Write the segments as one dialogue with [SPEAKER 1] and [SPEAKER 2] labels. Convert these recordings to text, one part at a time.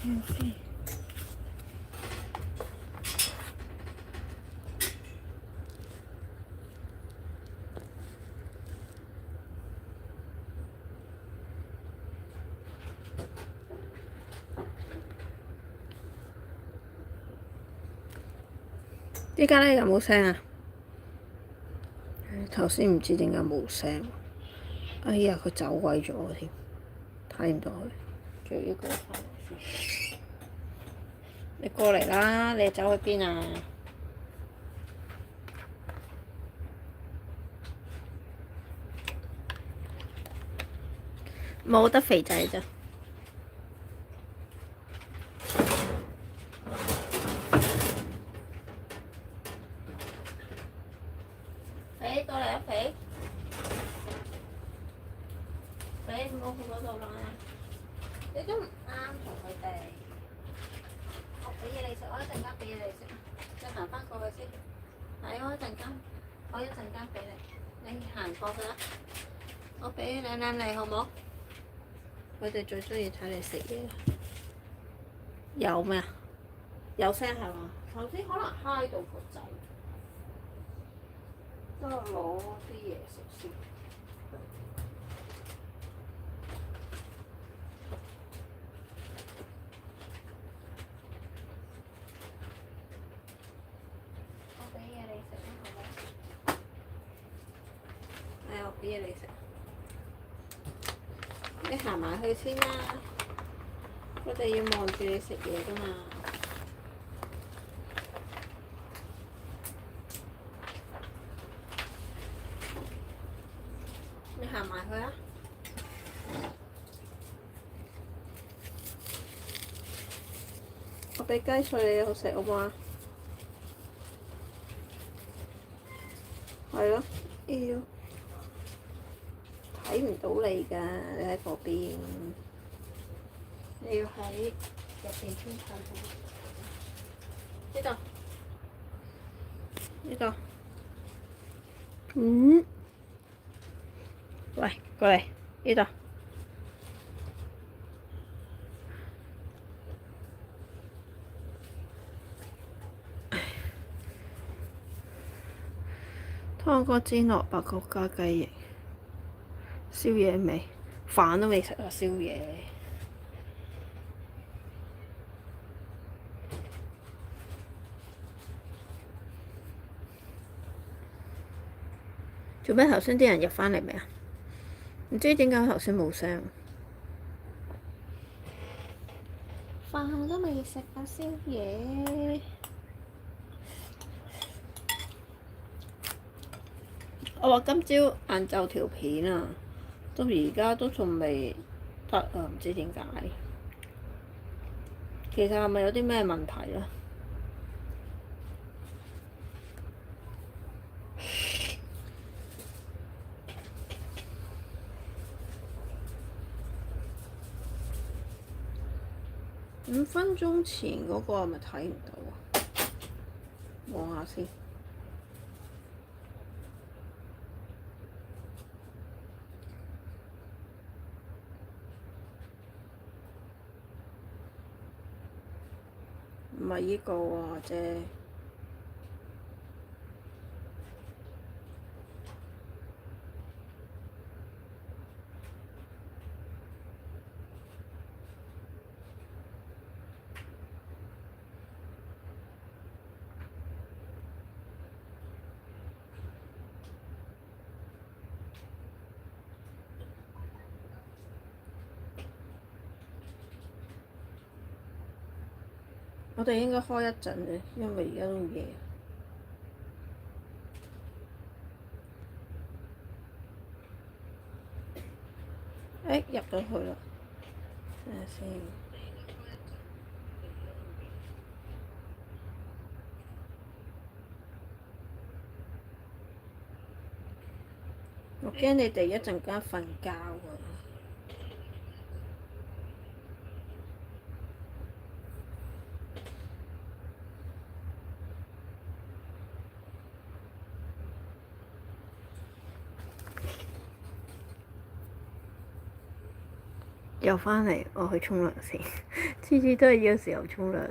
[SPEAKER 1] 睇下先。依家咧有冇聲啊？頭先唔知點解冇聲。哎呀，佢走鬼咗添，睇唔到佢。仲有呢個翻嚟先。你過嚟啦！你走去邊啊？冇得肥仔咋。肥過嚟啊！肥，肥唔好去嗰度啦！你都唔啱同佢哋。我俾嘢你食，我一陣間俾嘢你食。你行翻過去先。係我一陣間，我一陣間俾你。你行過去啦。我俾兩兩你好冇？佢哋最中意睇你食嘢。有咩啊？有聲係嘛？頭先可能嗨到個仔。都係攞啲嘢食先。我俾嘢你食啦，好冇？係，我俾嘢你食。你行埋去先啦，我哋要望住你食嘢㗎嘛。你行埋去啊！我俾雞碎你好食好唔好啊？係咯，要睇唔到你㗎，你喺嗰邊，你要喺入邊先睇到。呢度，呢度。嗯。喂，過嚟呢度。湯哥煎蘿蔔角加雞翼，宵夜未？飯都未食啊，宵夜。做咩頭先啲人入返嚟未啊？唔知點解頭先冇聲。飯都未食啊，宵夜。我話今朝晏晝條片啊，到而家都仲未得啊，唔知點解。其實係咪有啲咩問題咧？5分鐘前嗰個係咪睇唔到啊？望下先。唔係依個喎啫。我哋應該開一陣嘅，因為而家都夜。入咗去啦，睇下先。我驚你哋一陣間瞓覺啊！有又翻嚟，我去沖涼先。次次都係呢個時候沖涼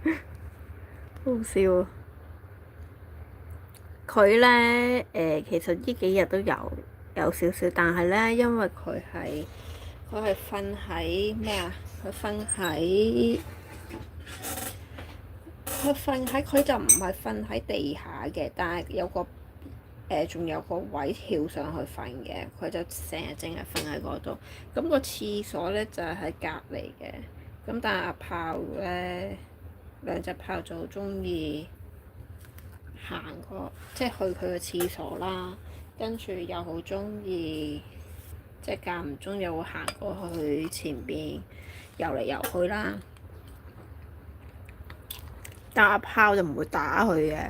[SPEAKER 1] 㗎，好笑啊！佢咧其實呢幾日都有少少，但係咧因為佢係瞓喺咩啊？佢就唔係瞓喺地下嘅，但係有個仲有個位跳上去瞓嘅，佢就成日淨係瞓喺嗰度。咁個廁所咧就係喺隔離嘅。咁但係阿炮咧，兩隻炮就好中意行過，即係去佢個廁所啦。跟住又好中意，即係間唔中又會行過去前邊游嚟游去啦。但阿炮就唔會打佢嘅。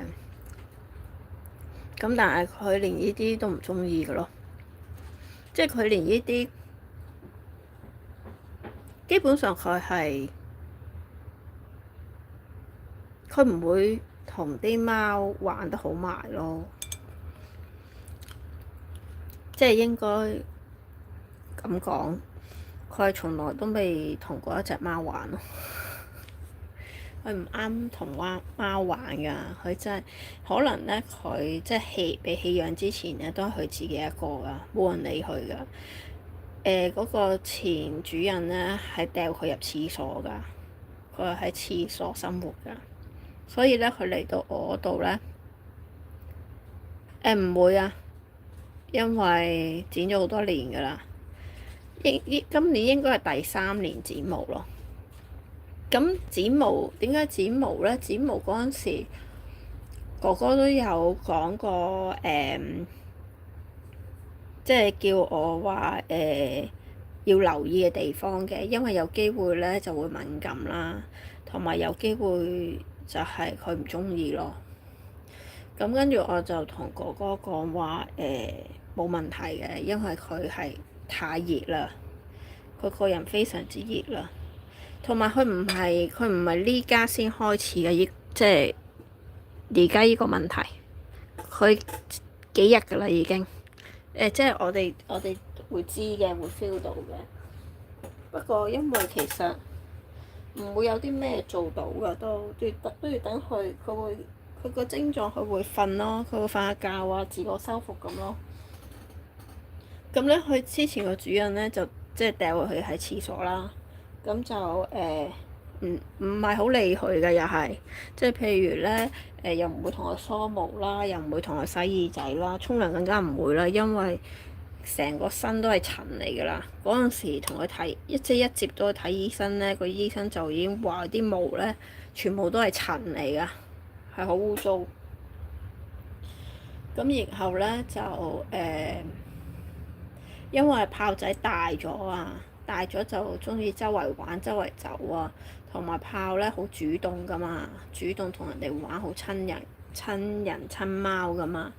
[SPEAKER 1] 咁但係佢連呢啲都唔中意嘅咯，即係佢連呢啲基本上佢唔會同啲貓玩得好埋咯，即係應該咁講，佢係從來都未同過一隻貓玩咯。佢唔啱同貓玩㗎，佢真係可能咧，佢即係被棄養之前咧，都係佢自己一個㗎，冇人理佢㗎。嗰個前主人咧係掉佢入廁所㗎，佢係喺廁所生活㗎，所以咧佢嚟到我度咧，唔會啊，因為剪咗好多年㗎啦，今年應該係第3年剪毛咯。咁剪毛點解剪毛咧？剪毛嗰陣時，哥哥都有講過，即係叫我話要留意嘅地方嘅，因為有機會咧就會敏感啦，同埋有機會就係佢唔中意咯。咁跟住我就同哥哥講話冇問題嘅，因為佢係太熱啦，佢個人非常之熱啦。同埋佢唔係呢家先開始嘅，即係而家呢個問題，佢幾日㗎啦已經。即係我哋會知嘅，會 feel 到嘅。不過因為其實唔會有啲咩做到㗎，都要等佢個症狀，佢會瞓咯，佢會瞓下覺啊，自我修復咁咯。咁咧，佢之前個主人咧就即係掉佢喺廁所啦。咁就唔係好理佢嘅，又係即係譬如咧又唔會同佢梳毛啦，又唔會同佢洗耳仔啦，沖涼更加唔會啦，因為成個身都係塵嚟㗎啦。嗰陣時同佢睇一接到去睇醫生咧，個醫生就已經話啲毛咧全部都係塵嚟㗎，係好污糟。咁然後咧就因為炮仔大咗啊。大咗就中意周圍玩、周圍走啊，同埋炮咧好主動噶嘛，主動同人哋玩，好親人、親貓噶嘛。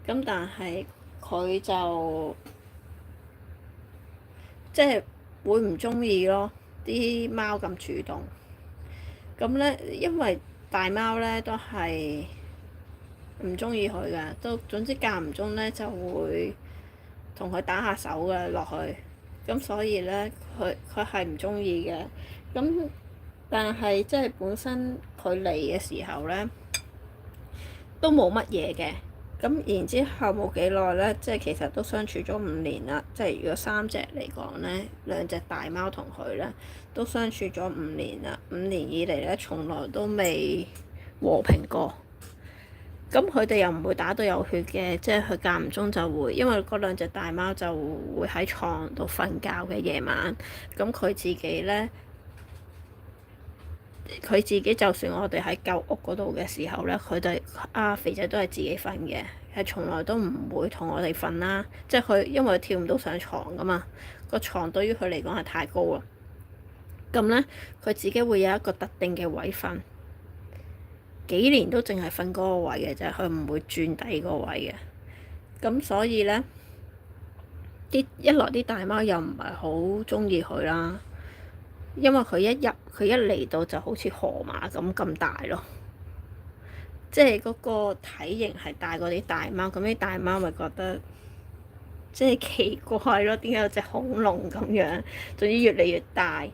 [SPEAKER 1] 咁但係佢就即係會唔中意咯，啲貓咁主動。咁咧，因為大貓咧都係唔中意佢噶，都總之間唔中咧就會同佢打下手嘅落去。咁所以咧，佢係唔中意嘅。咁但係即係本身佢嚟嘅時候咧，都冇乜嘢嘅。咁然之後冇幾耐咧，即係其實都相處咗5年啦。即係如果3隻嚟講咧，2隻大貓同佢咧都相處咗5年啦。5年以嚟咧，從來都未和平過。咁佢哋又唔會打到有血嘅，即係佢間唔中就會，因為嗰2隻大貓就會喺床度瞓覺嘅夜晚。咁佢自己咧，佢自己就算我哋喺舊屋嗰度嘅時候咧，佢哋肥仔都係自己瞓嘅，係從來都唔會同我哋瞓啦。即係佢因為佢跳唔到上床噶嘛，個床對於佢嚟講係太高啦。咁咧，佢自己會有一個特定嘅位瞓。幾年都淨係瞓嗰個位嘅啫，佢唔會轉第二個位嘅。咁所以咧，一來啲大貓又唔係好中意佢啦，因為佢一嚟到就好似河馬咁大咯，即係嗰個體型係大過啲大貓，咁啲大貓咪覺得即係奇怪咯，點解有隻恐龍咁樣？總之越嚟越大。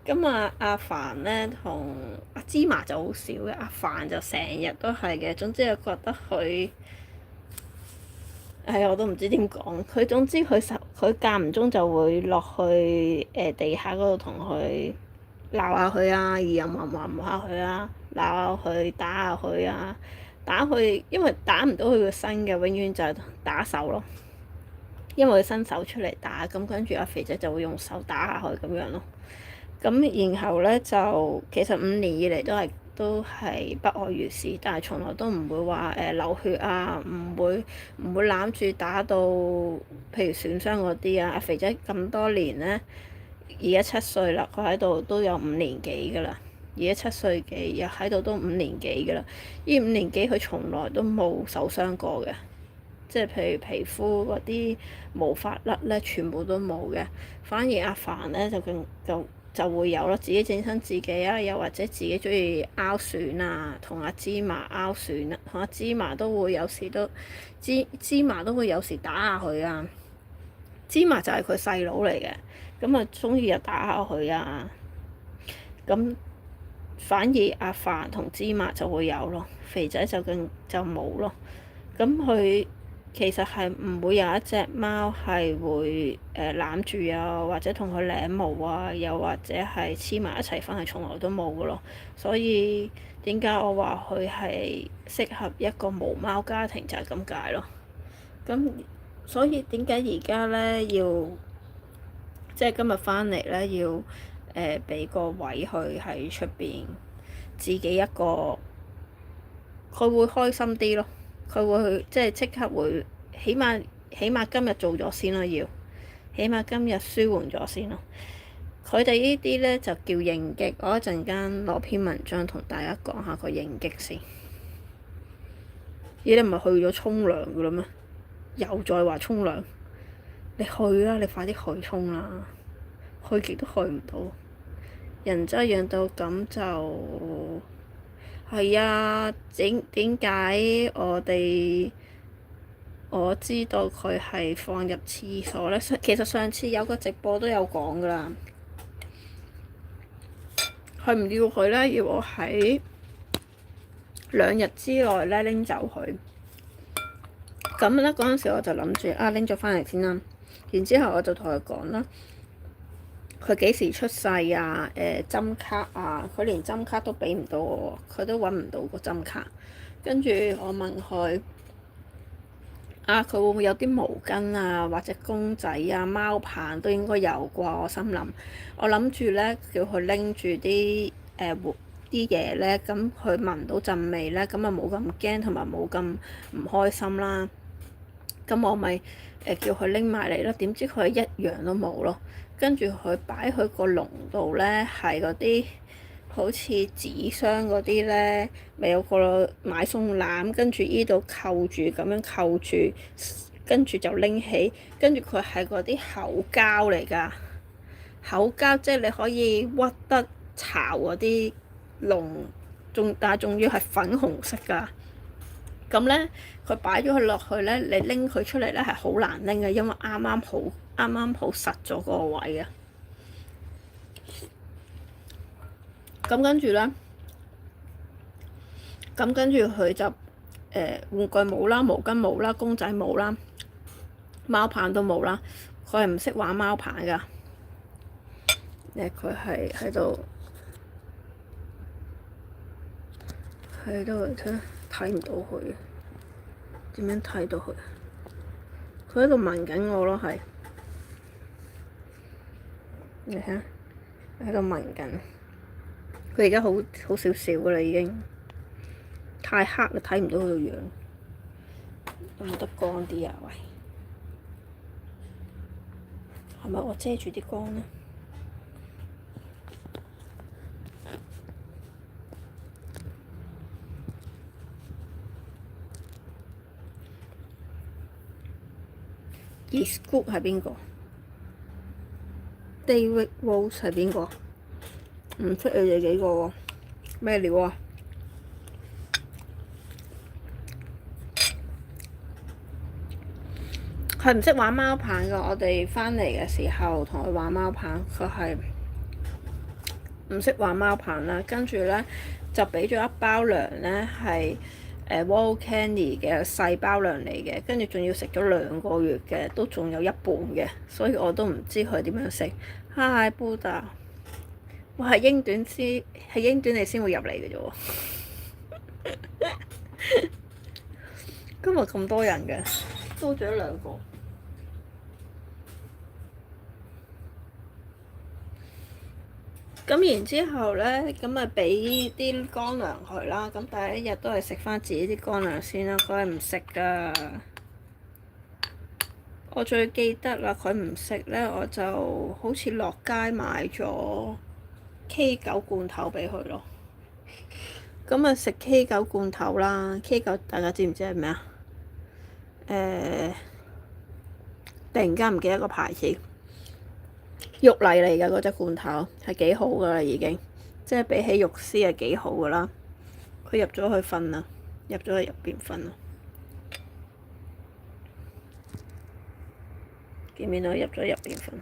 [SPEAKER 1] 咁阿凡咧同阿芝麻就好少嘅，阿凡就成日都係嘅。總之我覺得佢，我都唔知點講。佢總之佢間唔中就會落去地下嗰度同佢鬧下佢啊，而又摸下佢啊，鬧下佢，打下佢啊，打佢，因為打唔到佢個身嘅，永遠就係打手咯。因為佢伸手出嚟打，咁跟住阿肥仔就會用手打下佢咁樣咯。咁然後咧就其實5年以嚟都係不外如是，但係從來都唔會話流血啊，唔會攬住打到譬如損傷嗰啲啊。阿肥仔咁多年咧，而家7歲啦，佢喺度都有5年幾噶啦。而家7歲幾，又喺度都5年幾噶啦。呢5年幾佢從來都冇受傷過嘅。即係譬如皮膚嗰啲毛髮甩咧，全部都冇嘅。反而阿凡咧就會有咯，自己整親自己啊，又或者自己中意拗損啊，同阿芝麻拗損啊，同阿芝麻都會有時都芝麻都會有時打下佢啊。芝麻就係佢細佬嚟嘅，咁啊中意又打下佢啊。咁反而阿凡同芝麻就會有咯，肥仔就冇咯。咁佢其實係唔會有一隻貓係會攬住啊，或者同佢舐毛啊，又或者係黐埋一齊瞓，係從來都冇嘅咯。所以點解我話佢係適合一個無貓家庭就係咁解咯。咁所以點解而家咧要即係今日翻嚟咧要俾個位佢喺出邊自己一個，佢會開心啲咯。佢會即係即刻會，起碼今日做咗先咯，起碼今日舒緩咗先咯。佢哋呢啲咧就叫應激，我一陣間攞篇文章同大家講下個應激先。咦？你唔係去咗沖涼噶啦咩？又再話沖涼，你去啦！你快啲去沖啦，去極都去唔到。人真係養到咁就〜係啊，點解我知道佢係放入廁所咧？其實上次有個直播都有講噶啦，佢唔要佢咧，要我喺2日之內咧拎走佢。咁咧嗰陣時我就諗住拎咗翻嚟先啦，然之後我就同佢講啦。佢幾時出世啊？針卡啊，佢連針卡都俾唔到我，佢都揾唔到個針卡。跟住我問佢佢會唔會有啲毛巾啊，或者公仔啊、貓棒都應該有啩？我心諗，我諗住咧叫佢拎住啲啲嘢咧，咁佢聞到陣味咧，咁啊冇咁驚同埋冇咁唔開心啦。咁我咪叫佢拎埋嚟咯。點知佢一樣都冇咯。跟住佢擺佢個籠度咧，係嗰啲好似紙箱嗰啲咧，咪有個買餸籃，跟住依度扣住咁樣扣住，跟住就拎起。跟住佢係嗰啲口膠嚟㗎，口膠即係你可以屈得巢嗰啲籠，但係仲要係粉紅色㗎。咁咧，佢擺咗佢落去咧，你拎佢出嚟咧係好難拎嘅，因為啱啱好實咗個位啊！咁跟住咧，佢就玩具冇啦，毛巾冇啦，公仔冇啦，貓棒都冇啦。佢係唔識玩貓棒㗎。佢係喺度睇唔到佢，點樣睇到佢？佢喺度聞緊我咯，係。你睇，喺度聞緊。佢而家好少少噶啦，已經太黑啦，睇唔到佢個樣。有冇得光啲啊？喂，係咪我遮住啲光呢？Scoop 係邊個？David Rose 係邊個？唔識你哋幾個喎？咩料啊？佢唔識玩貓棒㗎。我哋翻嚟嘅時候同佢玩貓棒，佢係唔識玩貓棒啦。跟住咧就俾咗一包糧咧，係Wild Candy 嘅細包糧嚟嘅，跟住仲要食咗2個月嘅，都仲有一半嘅，所以我都唔知佢點樣食。Hi Buddha， 我係英短你先會入嚟嘅啫喎。今日咁多人嘅，多咗2個。咁然之後咧，咁咪俾啲乾糧佢啦。咁第一日都係食翻自己啲乾糧先啦。佢係唔食噶。我最記得啦，佢唔食咧，我就好似落街買咗 K9 罐頭俾佢咯。咁啊食 K9 罐頭啦。K9 大家知唔知係咩啊？突然間唔記得個牌子。玉泥嚟嘅嗰隻罐頭係幾好噶啦，已經即係比起肉絲係幾好噶啦。佢入咗去瞓啦，入咗去入邊瞓啦。見唔見到入咗入邊瞓？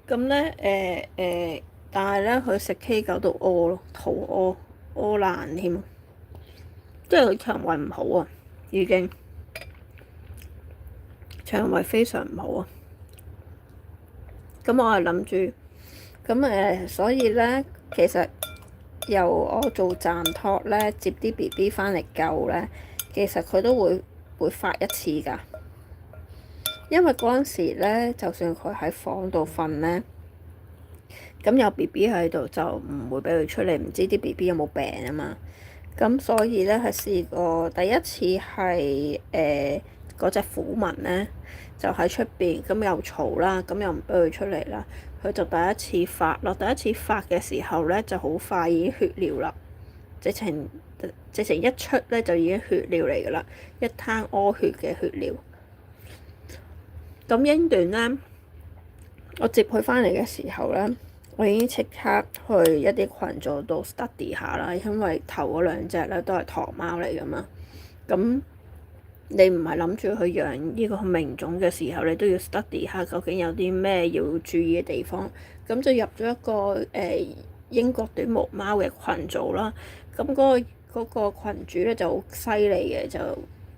[SPEAKER 1] 咁咧但係咧佢食 K9都屙咯，肚屙爛添，即係佢腸胃唔好啊，已經腸胃非常唔好啊。咁我係諗住，咁所以咧，其實由我做暫託咧，接啲 BB 翻嚟救咧，其實佢都會發一次㗎。因為嗰陣時咧，就算佢喺房度瞓咧，咁有 BB 喺度就唔會俾佢出嚟，唔知啲 BB 有冇病啊嘛。咁所以咧係試過第一次係嗰隻虎紋咧。就喺出邊，咁又嘈啦，咁又唔俾佢出嚟啦。佢就第一次發咯，第一次發嘅時候咧，就好快已經血尿啦，直情一出咧就已經血尿嚟噶啦，一灘屙血嘅血尿。咁英段咧，我接佢翻嚟嘅時候咧，我已經即刻去一啲群組度 study 下啦，因為頭嗰2隻咧都係唐貓嚟噶嘛，咁。你唔係諗住去養呢個名種嘅時候，你都要 study 下究竟有啲咩要注意嘅地方。咁就入咗一個英國短毛貓嘅群組啦。咁嗰個群主咧就好犀利嘅，就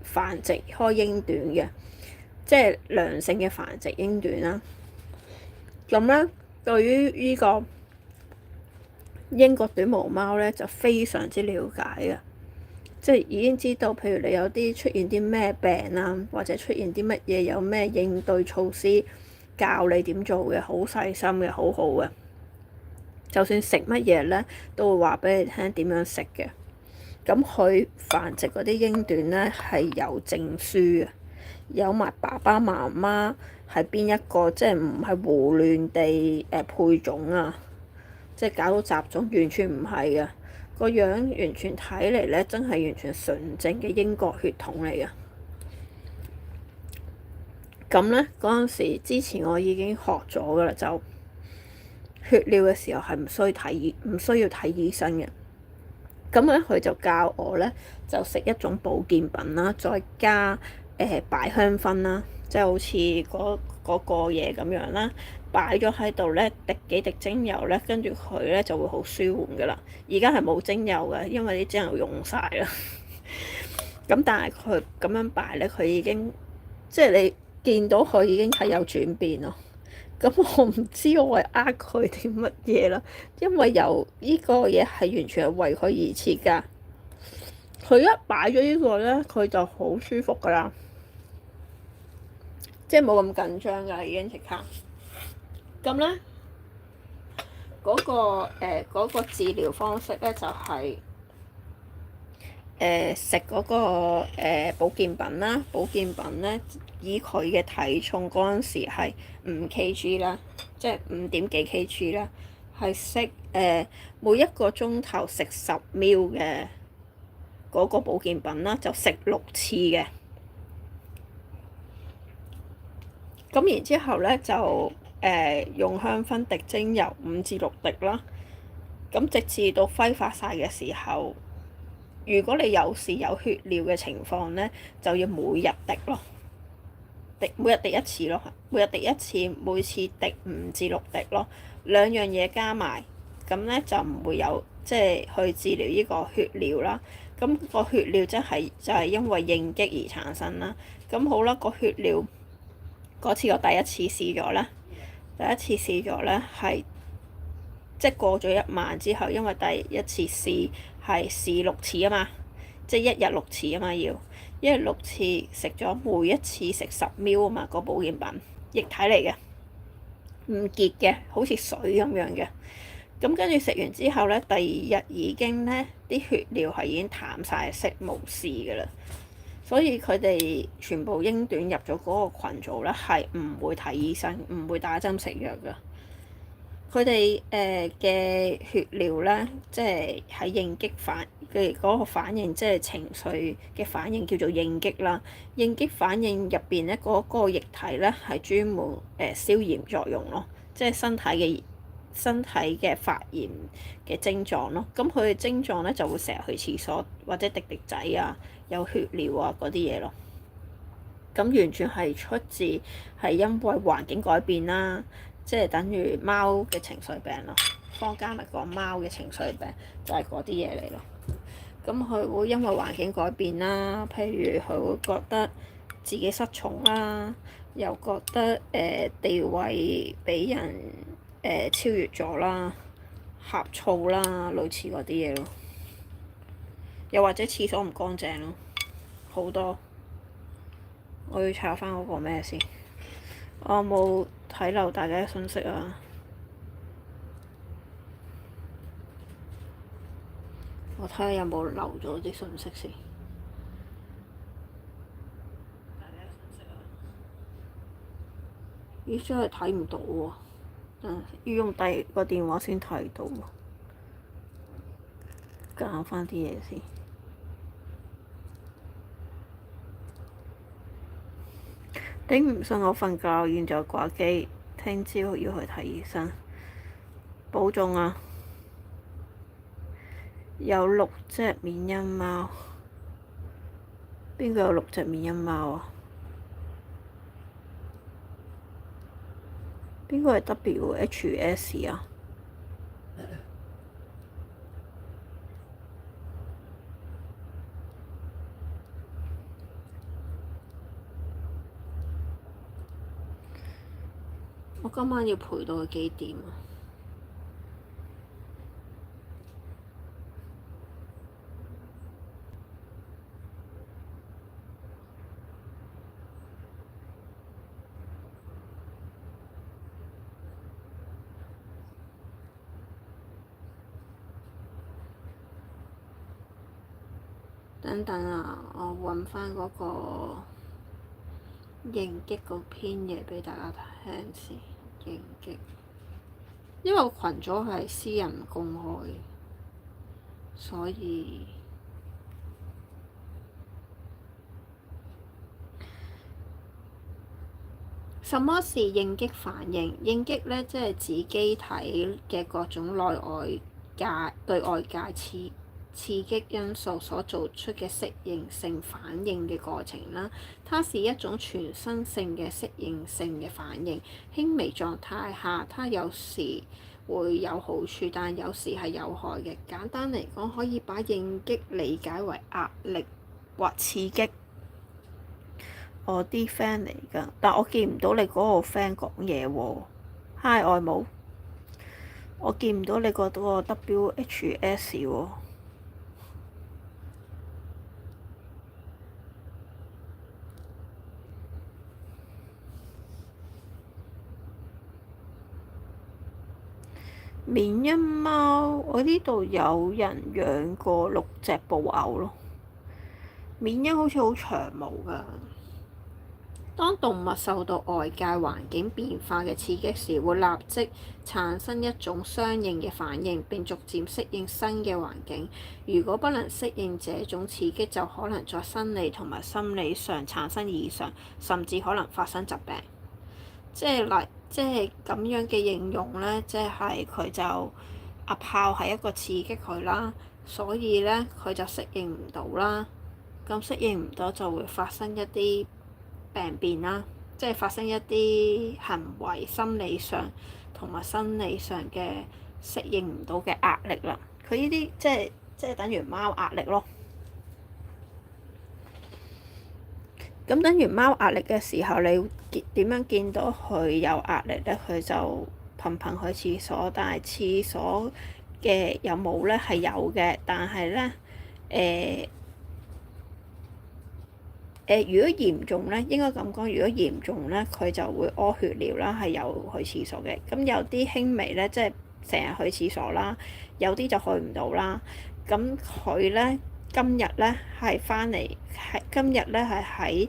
[SPEAKER 1] 繁殖開英短嘅，即係良性嘅繁殖英短啦。咁咧，對於呢個英國短毛貓咧就非常之了解嘅。即係已經知道，譬如你有啲出現啲咩病啊，或者出現啲乜嘢，有咩應對措施，教你點做嘅，好細心嘅，好好嘅。就算食乜嘢咧，都會話俾你聽點樣食嘅。咁佢繁殖嗰啲英短咧係有證書嘅，有埋爸爸媽媽係邊一個，即係唔係胡亂地配種啊，即係搞到雜種，完全唔係嘅。個樣完全睇嚟咧，真係完全純正嘅英國血統嚟嘅。咁咧嗰陣時之前我已經學咗噶啦，就血尿嘅時候係唔需要睇醫生嘅。咁咧佢就教我咧，就食一種保健品啦，再加百香薰啦，即係好似嗰個嘢咁樣啦。擺咗喺度咧，滴幾滴精油咧，跟住佢咧就會好舒緩噶啦。而家係冇精油嘅，因為啲精油用晒啦。咁但係佢咁樣擺咧，佢已經即係你見到佢已經係有轉變咯。咁我唔知我係呃佢啲乜嘢啦，因為由呢個嘢係完全係為佢而設㗎。佢一擺咗呢個咧，佢就好舒服噶啦，即係冇咁緊張㗎，已經即刻。咁咧，嗰個治療方式咧就係食嗰個保健品啦。保健品咧，以佢嘅體重嗰陣時係5 kg 啦，即係5點幾 kg 啦，係食每一個鐘頭食10 ml 嘅嗰個保健品啦，就食6次嘅。咁然之後咧就用香薰滴精油5至6滴啦。咁直至到揮發晒嘅時候，如果你有時有血尿嘅情況咧，就要每日滴咯。
[SPEAKER 2] 每日滴一次咯，每日滴一次，每次滴5至6滴咯，兩樣嘢加埋，咁咧就唔會有即係去治療呢個血尿啦。咁個血尿就係因為應激而產生啦。咁好啦，個血尿嗰次我第一次試咗咧，係即係過咗1晚之後，因為第一次試係試6次啊嘛，即係1日6次啊嘛，要1日6次食咗，每一次食10ml啊嘛，個保健品液體嚟嘅，唔結嘅，好似水咁樣嘅。咁跟住食完之後咧，第2日已經咧啲血尿係已經淡晒色冇事㗎啦。所以佢哋全部英短入咗嗰個群組咧，係唔會睇醫生，唔會打針食藥㗎。佢哋嘅血尿咧，即係喺應激嘅嗰個反應，即係情緒嘅反應，叫做應激啦。應激反應入邊咧，嗰個液體咧係專門消炎作用咯，即係身體嘅發炎嘅症狀咯。咁佢嘅症狀咧就會成日去廁所或者滴滴仔啊，有血尿啊嗰啲嘢咯。咁完全係出自係因為環境改變啦。即係等於貓嘅情緒病咯，坊間咪講貓嘅情緒病就係嗰啲嘢嚟咯。咁佢會因為環境改變啦，譬如佢會覺得自己失寵啦，又覺得地位俾人超越咗啦，呷醋啦，類似嗰啲嘢咯。又或者廁所唔乾淨咯，好多。我要查翻嗰個咩先？我有冇睇漏大家嘅信息啊？我睇下有冇漏咗啲信息先。咦，真係睇唔到喎！要用第二個電話先睇到喎。揀翻啲嘢先。頂唔順我瞓覺，現在掛機，聽朝要去睇醫生。保重啊！有6隻緬因貓，邊個有6隻緬因貓啊？邊個係 WHS 啊？我今晚要陪到佢幾點啊？等等啊！我揾翻嗰個應激嗰篇嘢俾大家聽先。應激，因為個群組係私人唔公開，所以什麼是應激反應？應激咧，即係指機體嘅各種對外界刺激因素所做出嘅適應性反應嘅過程啦。它是一種全身性嘅適應性嘅反應。輕微狀態下，它有時會有好處，但有時係有害嘅。簡單嚟講，可以把應激理解為壓力或刺激。我啲 friend 嚟㗎，但我見唔到你嗰個 friend 講嘢喎。Hi 外母，我見唔到你嗰個 WHS 喎。緬因貓，我呢度有人養過6隻布偶咯。緬因好似好長毛㗎。當動物受到外界環境變化嘅刺激時，會立即產生一種相應嘅反應，並逐漸適應新嘅環境。如果不能適應這種刺激，就可能在生理同埋心理上產生異常，甚至可能發生疾病。即係咁樣嘅應用咧，即係佢就阿炮係一個刺激佢啦，所以咧佢就適應唔到啦。咁適應唔到就會發生一啲病變啦，即係發生一啲行為心理上同埋生理上嘅適應唔到嘅壓力啦。佢呢啲即係等於貓壓力咯。咁等於貓壓力嘅時候，你點樣見到佢有壓力咧？佢就頻頻去廁所，但係廁所嘅有冇咧？係有嘅，但係咧如果嚴重咧，應該咁講，如果嚴重咧，佢就會屙血尿啦，係有去廁所嘅。咁有啲輕微咧，即係成日去廁所啦，有啲就去唔到啦。咁佢咧今日咧係翻嚟，今日咧係喺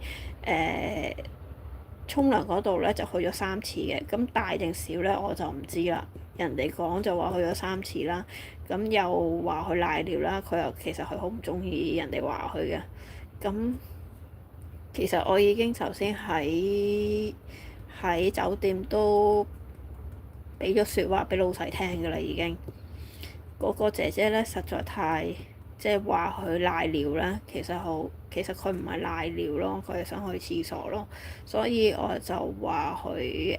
[SPEAKER 2] 沖涼嗰度咧就去咗3次嘅。咁大定少咧我就唔知啦。人哋講就話去咗3次啦。咁又話佢瀨尿啦，佢又其實佢好唔中意人哋話佢嘅。咁其實我已經頭先喺酒店都俾咗説話俾老細聽㗎啦，已經嗰個姐姐咧實在太即係話佢瀨尿啦，其實佢唔係瀨尿咯，佢係想去廁所咯，所以我就話佢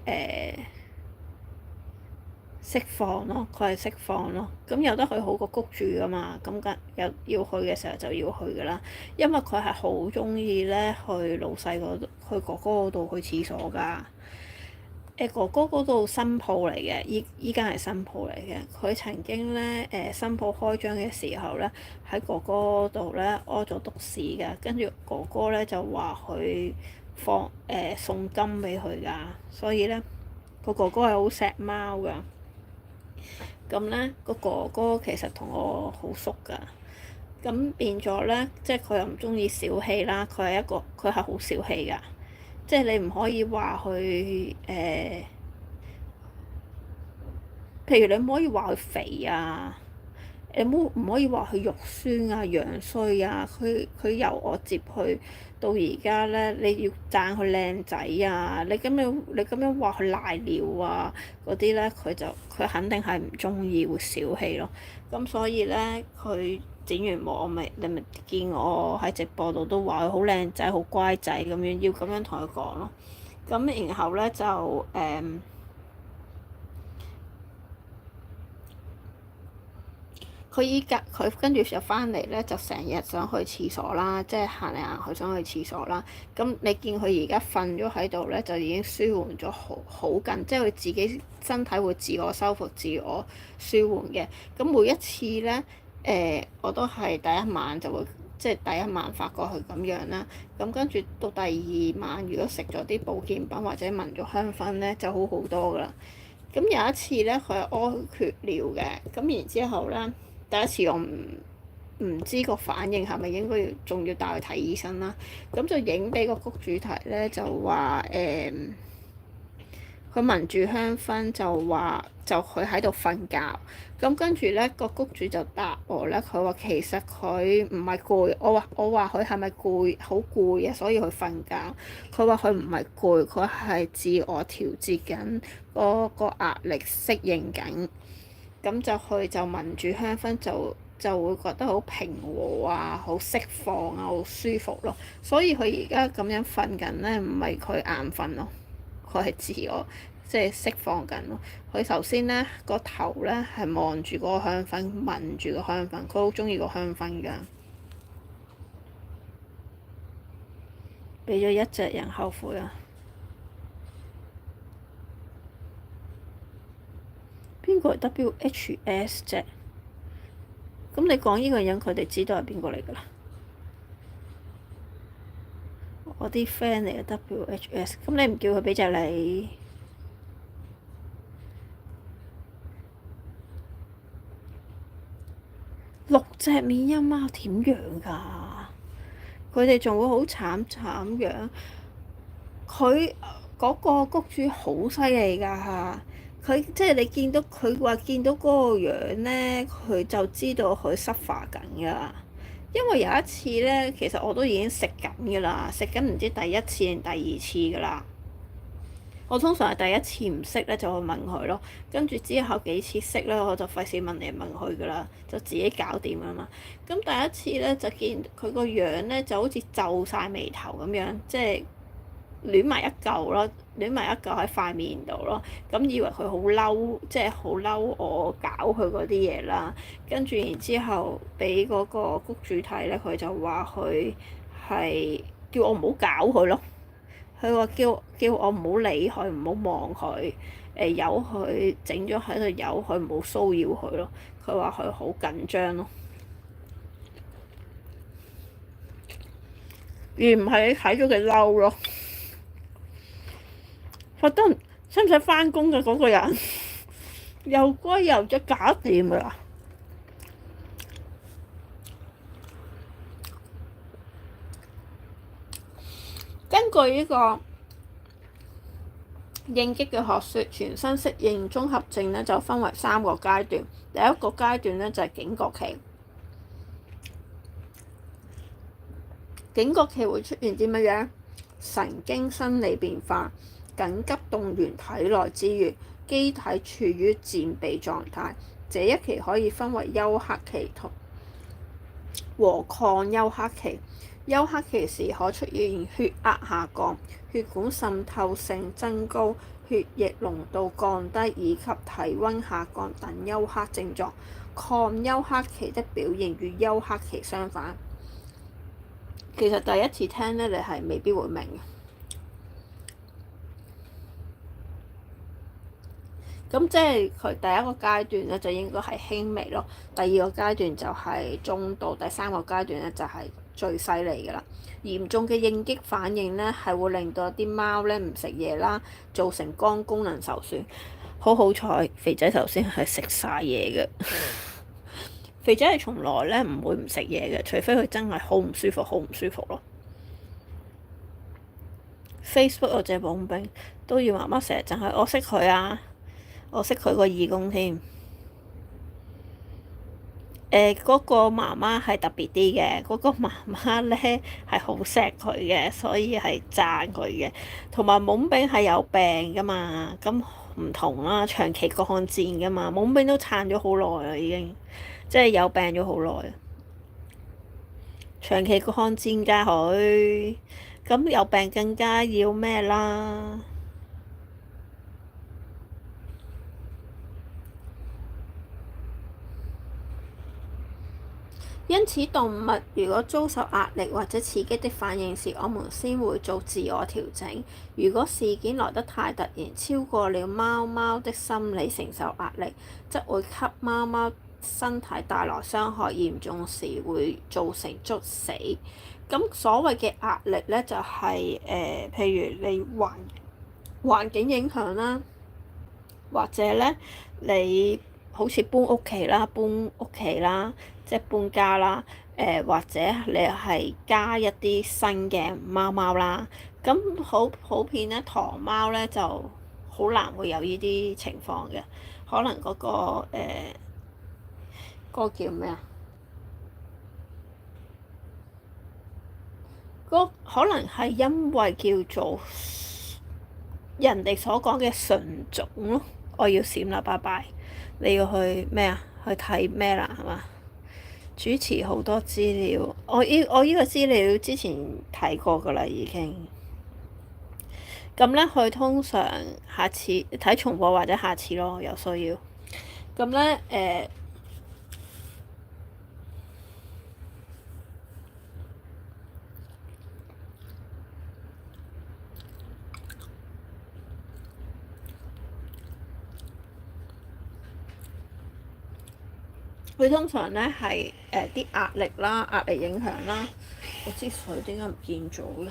[SPEAKER 2] 釋放咯，佢係釋放咯。咁有得去好過谷住㗎嘛，咁梗有要去嘅時候就要去㗎啦。因為佢係好中意咧去老細嗰度，去哥哥嗰度去廁所㗎。哥哥嗰度新鋪嚟嘅，依家係新鋪嚟嘅。佢曾經咧新鋪開張嘅時候咧，喺哥哥度咧屙咗篤屎㗎，跟住哥哥咧就話佢送金俾佢㗎，所以咧個哥哥係好錫貓㗎。咁咧個哥哥其實同我好熟㗎，咁變咗咧，即係佢又唔中意小氣啦，佢係好小氣㗎，即係你唔可以話佢譬如你唔可以話佢肥啊，你唔可以話佢肉酸啊、樣衰啊。佢由我接佢到而家咧，你要讚佢靚仔啊，你咁樣話佢瀨尿啊嗰啲咧，佢肯定係唔中意，會小氣咯。咁所以咧，佢剪完毛你咪見我喺直播度都話佢好靚仔、好乖仔咁樣，要咁樣同佢講咯。咁然後咧就佢跟住就翻嚟咧，就成日想去廁所啦，即係行嚟行去想去廁所啦。咁你見佢而家瞓咗喺度咧，就已經舒緩咗好緊，即係佢自己身體會自我修復、自我舒緩嘅。咁每一次咧，我都係第一晚就會，即係第一晚發覺佢咁樣啦。咁跟住到第二晚，如果食咗啲保健品或者聞咗香薰咧，就好好多噶啦。咁有一次咧，佢係屙血尿嘅，咁然之後咧。第一次我唔知個反應係咪應該仲要帶佢睇醫生啦，咁就影俾個谷主題咧，就話佢聞住香薰就話就佢喺度瞓覺，咁跟住咧個谷主就答我咧，佢話其實佢唔係攰，我話佢係咪攰好攰啊，所以佢瞓覺，佢話佢唔係攰，佢係自我調節緊個壓力適應緊。咁就佢就聞住香薰就會覺得好平和啊，好釋放啊，好舒服咯。所以佢而家咁樣瞓緊咧，唔係佢眼瞓咯，佢係自我即係釋放緊咯。佢頭先咧個頭咧係望住嗰個香薰，聞住個香薰，佢好中意個香薰㗎。俾咗一隻人後悔啊！邊個係 WHS 啫？咁你講呢個人，佢哋知道係邊個嚟㗎啦？我啲 friend 嚟嘅 WHS，咁你唔叫佢俾隻你？6隻緬因貓點養㗎？佢哋仲會好慘樣。佢嗰個谷主好犀利㗎。佢即係你見到佢話見到嗰個樣咧，佢就知道佢suffer緊㗎啦。因為有一次咧，其實我都已經食緊㗎啦，食緊唔知第一次定第二次㗎啦。我通常係第一次唔識咧，就去問佢咯。跟住之後幾次識咧，我就費事問嚟問去㗎啦，就自己搞掂啊嘛。咁第一次咧就見佢個樣咧就好似皺晒眉頭咁樣，即係攣埋一嚿咯，攣埋一嚿喺塊面度咯。咁以為佢好嬲，即係好嬲我搞佢嗰啲嘢啦。跟住然之後俾嗰個谷主睇咧，佢就話佢係叫我唔好搞佢咯。佢話叫我唔好理佢，唔好望佢，由佢整咗喺度，由佢唔好騷擾佢咯。佢話佢好緊張咯，而唔係你睇咗佢嬲咯。覺得使唔使返工嘅嗰個人又乖又只搞掂㗎啦。根據呢個應激嘅學説，全身適應綜合症咧就分為3個階段。第一個階段咧就係警覺期。警覺期會出現啲乜嘢？神經生理變化，緊急動員體內資源，機體處於戰備狀態。這一期可以分為休克期和抗休克期。休克期時可出現血壓下降、血管滲透性增高、血液濃度降低以及體温下降等休克症狀。抗休克期的表現與休克期相反。其實第一次聽咧，你係未必會明嘅。咁即係佢第一個階段咧，就應該係輕微咯。第二個階段就係中度，第三個階段咧就係最犀利嘅啦。嚴重嘅應激反應咧，係會令到啲貓咧唔食嘢啦，造成肝功能受損。好彩，肥仔頭先係食晒嘢嘅。肥仔係從來咧唔會唔食嘢嘅，除非佢真係好唔舒服，好唔舒服咯。Facebook 我隻懵兵都要媽媽成日就係我識佢啊！我識佢個義工添。嗰個媽媽係特別啲嘅，嗰個媽媽咧係好錫佢嘅，所以係讚佢嘅。同埋懵兵係有病噶嘛，咁唔同啦，長期抗戰噶嘛，懵兵都撐咗好耐啦，已經即係有病咗好耐。長期抗戰㗎佢，咁有病更加要咩啦？因此，動物如果遭受壓力或者刺激的反應時，我們先會做自我調整。如果事件來得太突然，超過了貓貓的心理承受壓力，則會給貓貓身體帶來傷害，嚴重時會造成猝死。咁所謂嘅壓力咧，就係譬如你環境影響啦，或者咧你好似搬屋企啦，即係搬家啦，或者你係加一啲新嘅貓貓啦，咁好普遍咧，唐貓咧就好難會有呢啲情況嘅，可能嗰個叫咩啊？可能係因為叫做人哋所講嘅純種咯。我要閃啦，拜拜！你要去咩啊？去睇咩啦？係嘛？主持好多資料，我依個資料之前睇過㗎啦，已經。咁咧，佢通常下次睇重播或者下次咯，有需要。咁咧佢通常咧係啲壓力啦、壓力影響啦。我支水點解唔見咗嘅？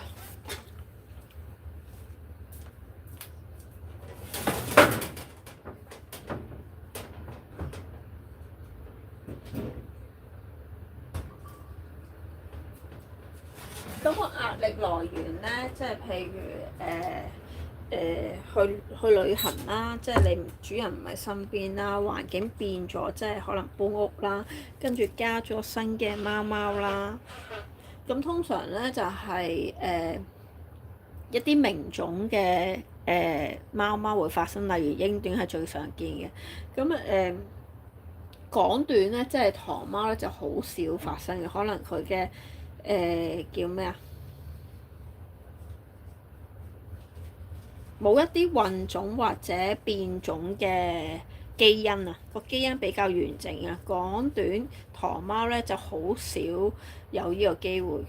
[SPEAKER 2] 咁個壓力來源咧，即係譬如去旅行啦，即係你主人唔喺身邊啦，環境變咗，即係可能搬屋啦，跟住加咗新嘅貓貓啦。咁通常咧就係一啲鳴種嘅貓貓會發生，例如英短係最常見嘅。咁港短咧，即係唐貓咧就好少發生嘅，可能佢嘅叫咩啊？冇一啲混種或者變種嘅基因啊，個基因比較完整啊。港短唐貓咧就好少有呢個機會。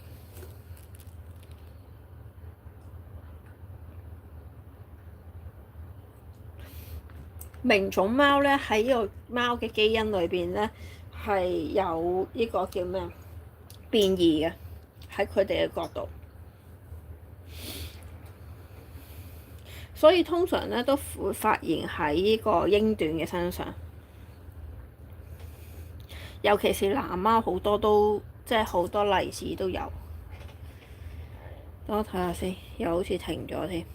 [SPEAKER 2] 名種貓咧喺呢個貓嘅基因裏邊咧係有呢個叫咩變異嘅，喺佢哋嘅角度，所以通常咧都會發現喺呢個英短嘅身上，尤其是藍貓好多都即係好多例子都有。等我睇下先，又好似停咗添。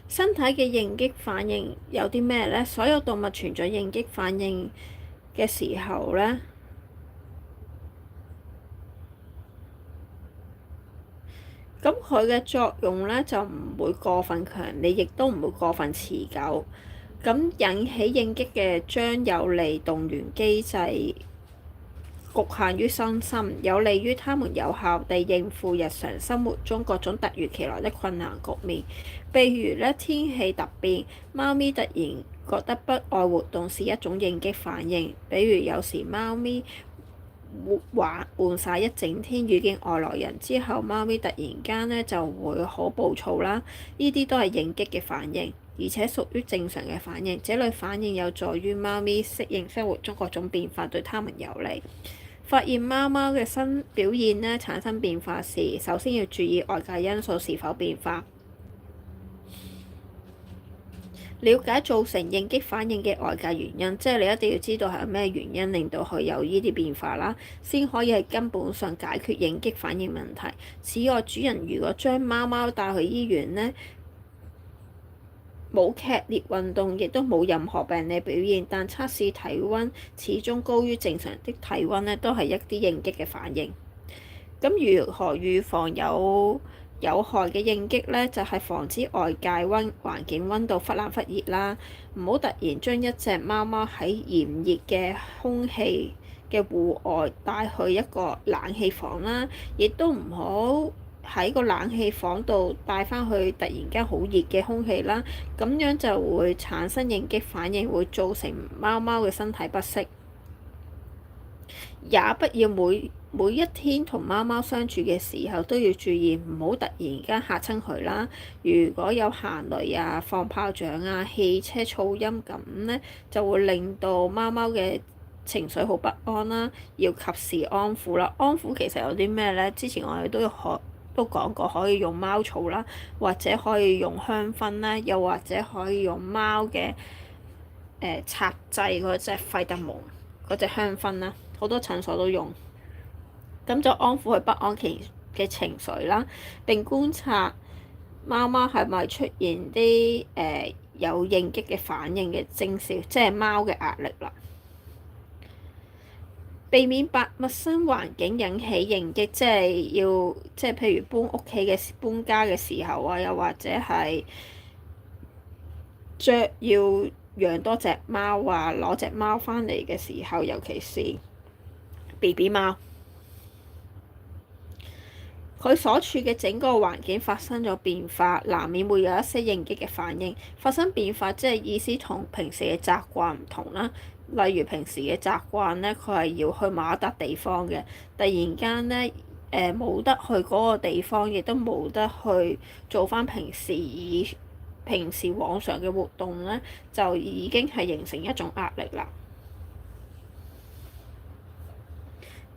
[SPEAKER 2] 身體嘅應激反應有啲咩呢？所有動物存在應激反應嘅時候呢，咁佢嘅作用呢就唔會過分強烈，亦都唔會過分持久。咁引起應激嘅將有利動員機制局限於身心，有利於他們有效地應付日常生活中各種突如其來的困難局面。譬如天氣突變，貓咪突然覺得不愛活動是一種應激反應。比如有時貓咪玩曬一整天，遇見外來人之後，貓咪突然間就會好暴躁啦。呢啲都係應激嘅反應，而且屬於正常嘅反應。這類反應有助於貓咪適應生活中各種變化，對它們有利。發現貓貓嘅新表現產生變化時，首先要注意外界因素是否變化。了解造成應激反應嘅外界原因，即係你一定要知道係咩原因令到佢有呢啲變化啦，先可以喺根本上解決應激反應問題。此外，主人如果將貓貓帶去醫院冇劇烈運動，亦都冇任何病理表現，但測試體温始終高於正常的體温都係一啲應激嘅反應。咁如何預防有害嘅應激呢？就係防止外界環境溫度忽冷忽熱啦，唔好突然將一隻貓貓喺炎熱嘅空氣嘅戶外帶去一個冷氣房啦，亦都唔好喺個冷氣房度帶返去突然間好熱嘅空氣啦，咁樣就會產生應激反應，會造成貓貓嘅身體不適。也不要每一天同貓貓相處嘅時候都要注意，唔好突然間嚇親佢啦。如果有行雷啊、放炮仗啊、汽車噪音咁就會令到貓貓嘅情緒好不安啦，要及時安撫啦。安撫其實有啲咩呢？之前我哋都講過，可以用貓草啦，或者可以用香薰啦，又或者可以用貓嘅擦劑嗰隻費特蒙嗰隻香薰啦，好多診所都用。咁就安撫佢不安嘅情緒啦，並觀察貓貓係咪出現啲有應激嘅反應嘅徵兆，即係貓嘅壓力啦。避免陌生環境引起應激，即係譬如搬家嘅時候啊，又或者係要養多隻貓啊，攞隻貓返嚟嘅時候，尤其是 BB 貓，佢所處嘅整個環境發生咗變化，難免會有一些應激嘅反應。發生變化即係意思同平時嘅習慣唔同啦。例如平時嘅習慣佢係要去某一笪地方嘅，突然間冇得去嗰個地方，亦都冇得去做返平時往常嘅活動就已經係形成一種壓力啦。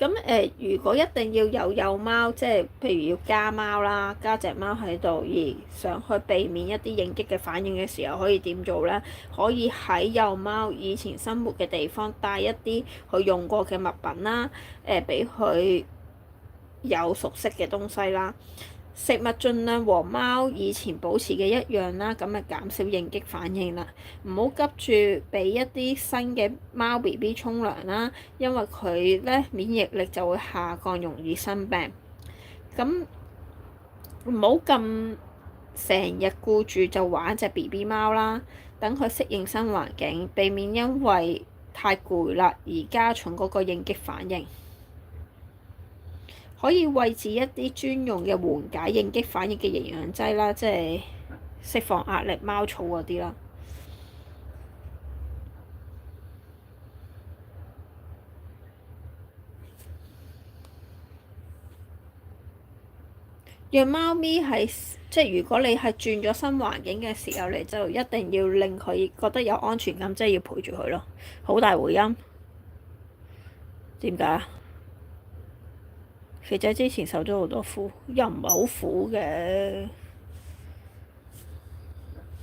[SPEAKER 2] 咁如果一定要有貓，即係譬如要加貓啦，加隻貓喺度，而想去避免一啲應激嘅反應嘅時候，可以點做呢？可以喺有貓以前生活嘅地方帶一啲佢用過嘅物品啦，俾佢有熟悉嘅東西啦。食物盡量和貓以前保持嘅一樣啦，咁咪減少應激反應啦。唔好急住俾一啲新嘅貓 BB 沖涼啦，因為佢免疫力就會下降，容易生病。咁唔好咁成日顧住就玩隻 BB 貓啦，等佢適應新環境，避免因為太攰啦而加重嗰個應激反應。可以餵飼一啲專用嘅緩解應激反應嘅營養劑啦，即係釋放壓力貓草嗰啲啦。讓貓咪係即係如果你係轉咗新環境嘅時候，你就一定要令佢覺得有安全感，即係要陪住佢咯。好大回音，點解？肥仔之前受咗好多苦，又唔係好苦嘅。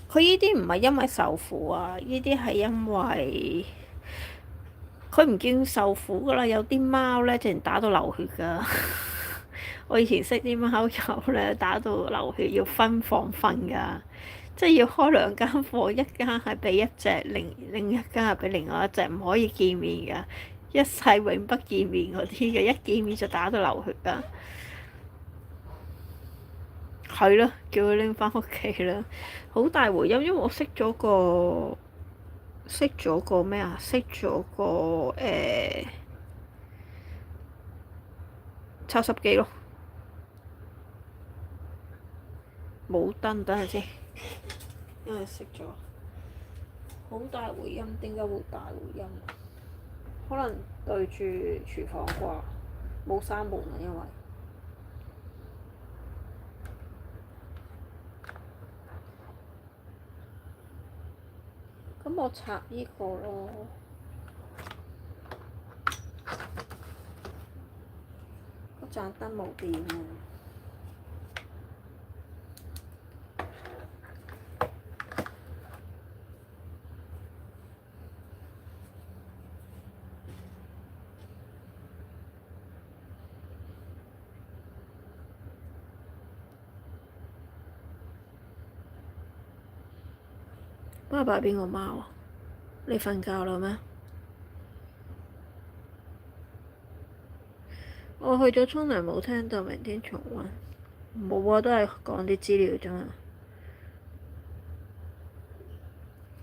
[SPEAKER 2] 佢呢啲唔係因為受苦啊，呢啲係因為佢唔見受苦噶啦。有啲貓咧，直情打到流血噶。我以前識啲貓友咧，打到流血要分房瞓噶，即係要開兩間房，一間係俾一隻，另一間係俾另外一隻，唔可以見面噶。一世永不見面嗰啲嘅，一見面就打到流血㗎。係咯，叫佢拎返屋企啦。好大回音，因為我識咗個咩啊？識咗個抽濕機咯。冇燈，等陣先，因為熄咗。好大回音，點解會大回音？可能對住廚房啩，冇閂門啊，因為。咁我插呢個咯。嗰盞燈冇電啊！爸爸邊個貓啊？你瞓覺啦咩？我去咗沖涼，冇聽到明天重溫。冇啊，都係講啲資料啫嘛。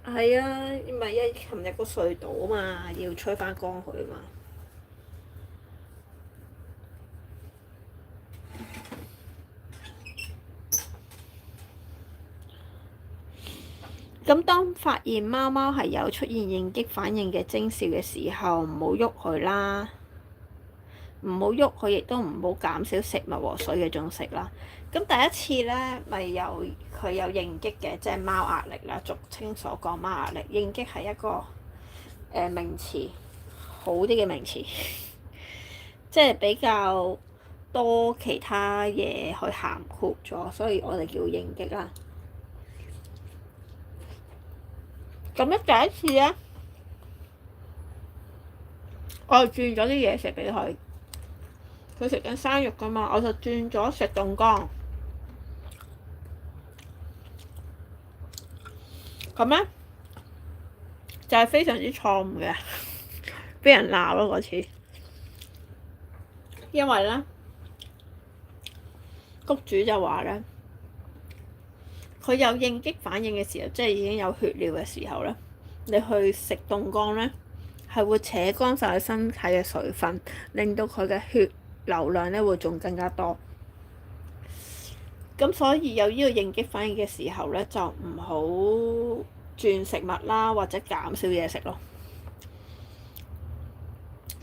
[SPEAKER 2] 係啊，唔係啊，琴日個隧道啊嘛，要吹返乾佢啊嘛。咁當發現貓貓係有出現應激反應嘅徵兆嘅時候，唔好喐佢啦，唔好喐佢，亦都唔好減少食物和水嘅進食啦。咁第一次咧，咪有佢有應激嘅，即係貓壓力啦，俗稱所講貓壓力。應激係一個名詞，好啲嘅名詞，即係比較多其他嘢去涵括咗，所以我哋叫應激啦。咁咧第一次咧，我就轉咗啲嘢食俾佢。佢食緊生肉噶嘛，我就轉咗食凍乾。咁咧就係非常之錯誤嘅，俾人鬧咯嗰次。因為咧，谷主就話咧，佢有應激反應嘅時候，即係已經有血尿嘅時候咧，你去食凍乾咧，係會扯乾晒佢身體嘅水分，令到佢嘅血流量咧會仲更加多。咁所以有呢個應激反應嘅時候咧，就唔好轉食物啦，或者減少嘢食咯。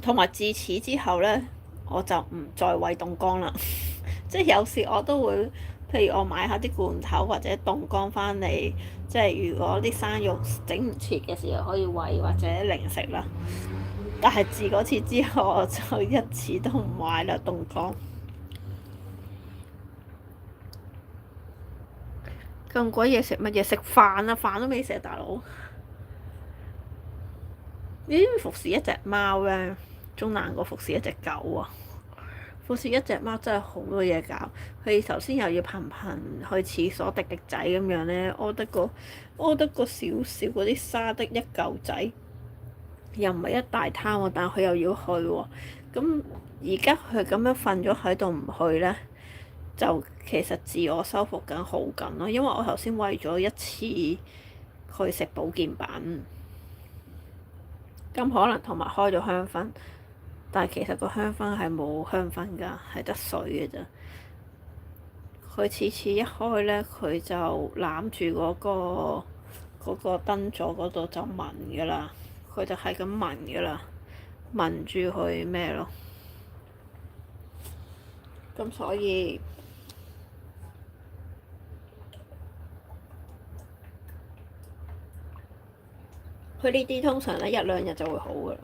[SPEAKER 2] 同埋自此之後咧，我就唔再餵凍乾啦。即係有時我都會，譬如我買下啲罐頭或者凍乾返嚟，即係如果啲生肉整唔切嘅時候可以餵或者零食啦。但係自嗰次之後，我就一次都唔買啦凍乾。咁鬼嘢食乜嘢？食飯啊，飯都未食，大佬。你知唔知服侍一隻貓咧，仲難過服侍一隻狗啊？服侍一隻貓真係好多嘢搞。佢頭先又要頻頻去廁所滴滴仔咁樣咧，屙得個少少嗰啲沙的一嚿仔，又唔係一大灘喎，但佢又要去喎。咁而家佢咁樣瞓咗喺度唔去咧，就其實自我修復緊好緊咯。因為我頭先餵咗一次佢食保健品，咁可能同埋開咗香薰，但係其實個香薰係冇香薰㗎，係得水嘅咋。佢次次一開咧，佢就攬住嗰個燈座嗰度就聞㗎啦，佢就係咁聞㗎啦，聞住佢咩咯。咁所以佢呢啲通常咧一兩日就會好㗎啦。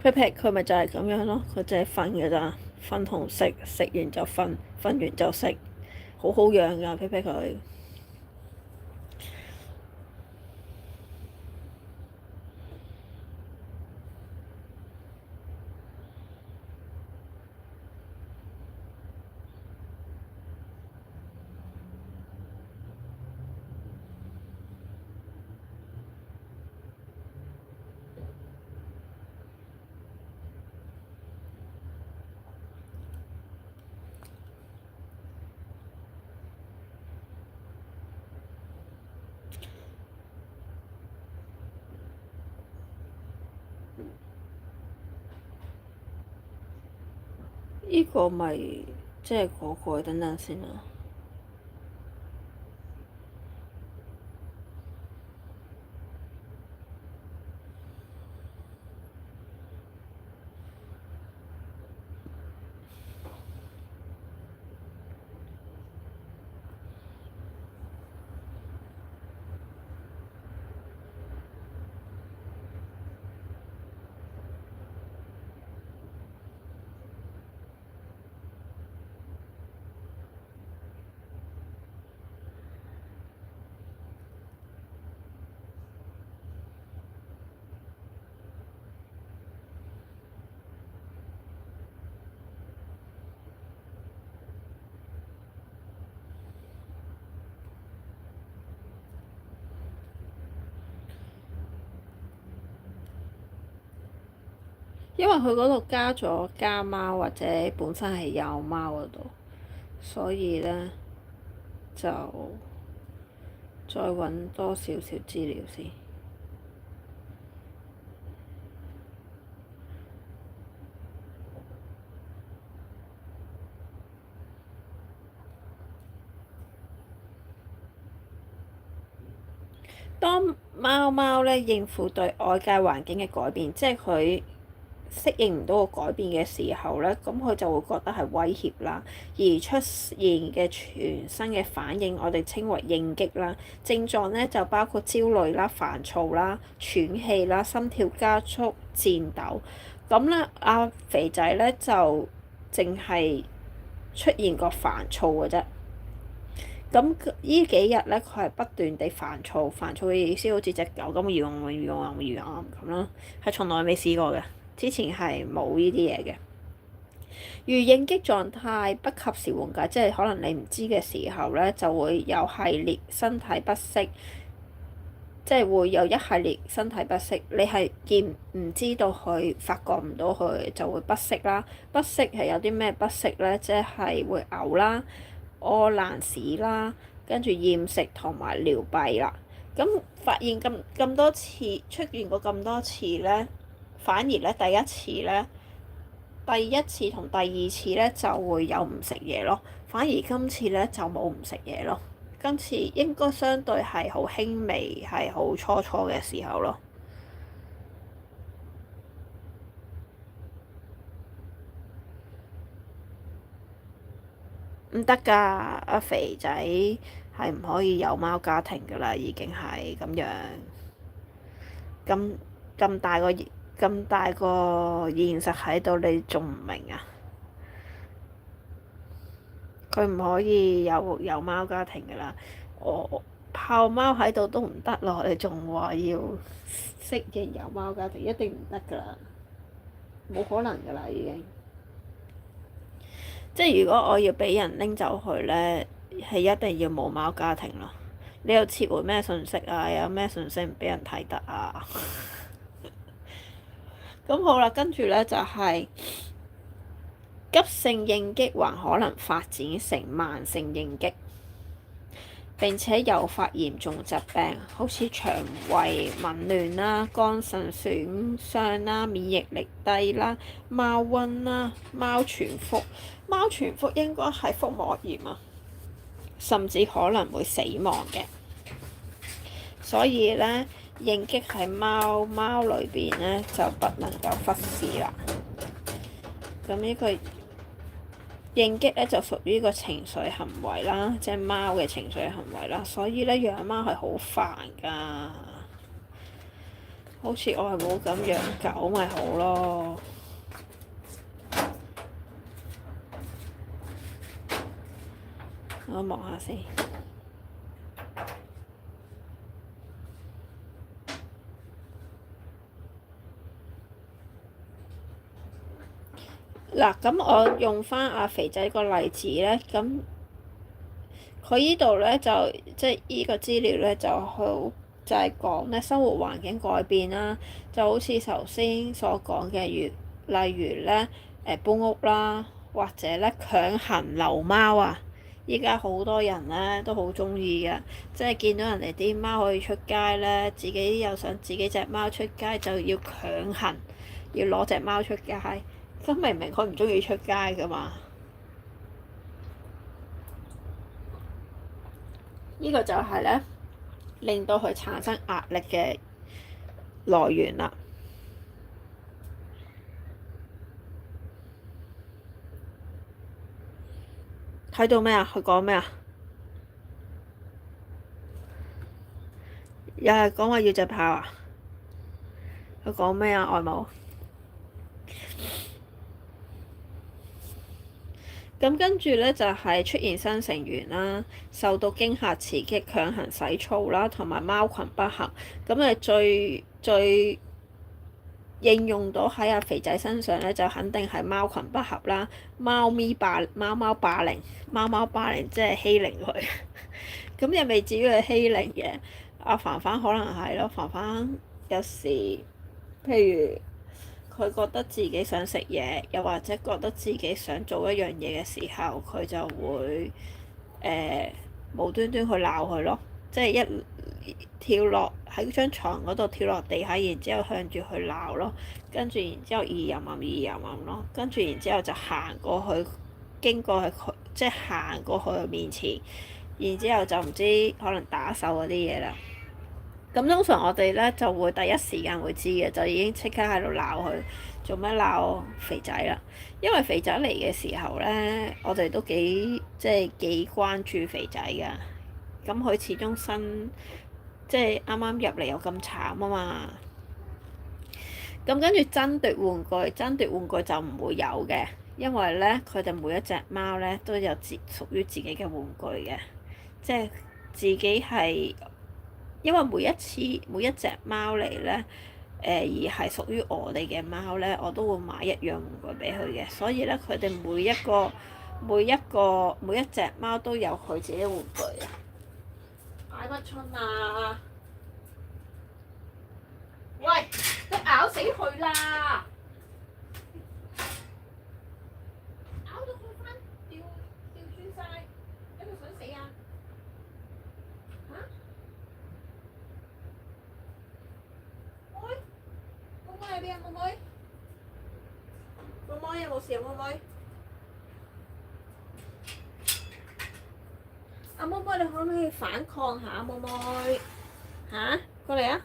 [SPEAKER 2] 皮皮佢咪就係咁樣咯，佢就係瞓㗎咋，瞓同食，食完就瞓，瞓完就食，好好養㗎皮皮佢。呢個咪即係嗰個，等等先啊。因為佢嗰度加咗家貓或者本身係有貓嗰度，所以咧就再揾多少少資料先。當貓咧應付對外界環境嘅改變，即係佢適應唔到個改變嘅時候咧，咁佢就會覺得係威脅啦，而出現嘅全身嘅反應，我哋稱為應激啦。症狀咧就包括焦慮啦、煩躁啦、喘氣啦、心跳加速、顫抖。咁咧，阿肥仔咧就淨係出現個煩躁嘅啫。咁呢幾日咧，佢係不斷地煩躁，煩躁嘅意思好似隻狗咁搖咁啦，係從來未試過嘅。之前係冇呢啲嘢嘅。如應激狀態不及時緩解，即係可能你唔知嘅時候咧，就會有系列身體不適，即係會有一系列身體不適。你係見唔知道佢，發覺唔到佢，就會不適啦。不適係有啲咩不適咧？即係會嘔啦、屙爛屎啦，跟住厭食同埋尿閉啦。咁發現咁多次出現過咁多次咧，反而咧第一次同第二次咧就會有唔食嘢咯，反而今次咧就冇唔食嘢咯。今次應該相對係好輕微，係好初嘅時候咯。唔得㗎，阿肥仔係唔可以有貓家庭㗎啦，已經係咁樣。咁大個現實喺度，你仲唔明啊？佢唔可以有貓家庭㗎啦。我泡貓喺度都唔得咯，你仲話要適應有貓家庭，一定唔得㗎啦，冇可能㗎啦已經。即係如果我要俾人拎走佢咧，係一定要冇貓家庭咯。你又撤回咩信息啊？有咩信息唔俾人睇得啊？咁咁好啦，跟住咧就係急性應激還可能發展成慢性應激，並且誘發嚴重疾病，好似腸胃紊亂啦、肝腎損傷啦、免疫力低啦、貓瘟啦、貓傳腹。貓傳腹應該係腹膜炎啊，甚至可能會死亡嘅。所以咧，應激喺貓裏邊咧就不能夠忽視啦。咁呢個應激咧就屬於個情緒行為啦，即係貓嘅情緒行為啦。所以咧，養貓係好煩㗎。好似我係冇咁養狗咪好咯。我望下先。嗱，咁我用翻阿肥仔個例子咧，咁佢依度咧就即係依個資料咧就好就係講咧生活環境改變啦，就好似頭先所講嘅，例如咧搬屋啦，或者咧強行留貓啊。依家好多人咧都好中意嘅，即係見到人哋啲貓可以出街咧，自己又想自己隻貓出街，就要強行要攞隻貓出街。咁明明佢唔中意出街㗎嘛？呢個就係咧令到佢產生壓力嘅來源啦。睇到咩啊？佢講咩啊？又係講話要隻豹啊？佢講咩啊？外母？咁跟住咧就係出現新成員啦，受到驚嚇刺激強行洗澡啦，同埋貓群不合。咁最應用到喺阿肥仔身上咧，就肯定係貓群不合啦。貓貓霸凌，即係欺凌佢。咁又未至於係欺凌嘅。阿凡可能係咯，凡有時譬如佢覺得自己想食嘢，又或者覺得自己想做一樣嘢嘅時候，佢就會無端端去鬧佢咯。即係一跳落喺張床嗰度跳落地下，然之後向住佢鬧咯，跟住然之後二吟咯，跟住然之後就行過去，經過佢，即係行過去佢面前，然之後就唔知可能打手嗰啲嘢啦。咁通常我哋咧就會第一時間會知嘅，就已經即刻喺度鬧佢，做咩鬧肥仔啦？因為肥仔嚟嘅時候咧，我哋都幾關注肥仔噶。咁佢始終即係啱啱入嚟又咁慘啊嘛。咁跟住爭奪玩具就唔會有嘅，因為咧佢哋每一隻貓咧都有屬於自己嘅玩具嘅，即係自己係。因為每一隻貓嚟咧，而係屬於我哋嘅貓咧，我都會買一樣玩具俾佢嘅，所以咧佢哋每一隻貓都有佢自己玩具啊！嗌乜春啊？喂，你咬死佢啦！咬到佢翻掉轉晒，喺度想死啊！嚇？妹喺邊啊？妹有冇事啊？妹，阿妹，你可唔可以反抗下？妹嚇，過嚟啊！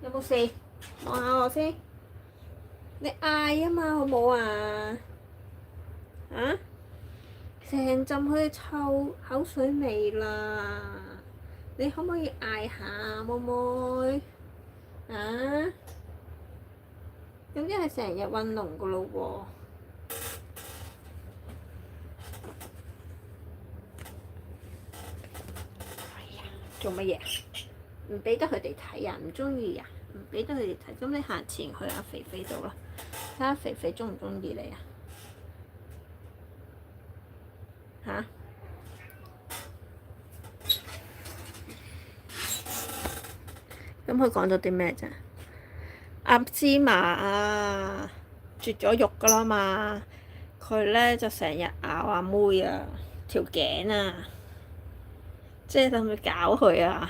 [SPEAKER 2] 有冇事？望下我先。你嗌啊嘛，好冇啊？嚇！成陣佢臭口水味啦！你可唔可以嗌下妹？啊？咁即係成日運動噶咯喎！做乜嘢？唔俾得佢哋睇啊？唔中意啊？唔俾得佢哋睇，咁你行前去阿肥肥度啦，睇下肥肥中唔中意你啊？嚇？咁佢講咗啲咩啫？芝麻啊，絕咗育噶啦嘛，佢咧就成日咬阿妹啊條頸啊，即係等佢搞佢啊。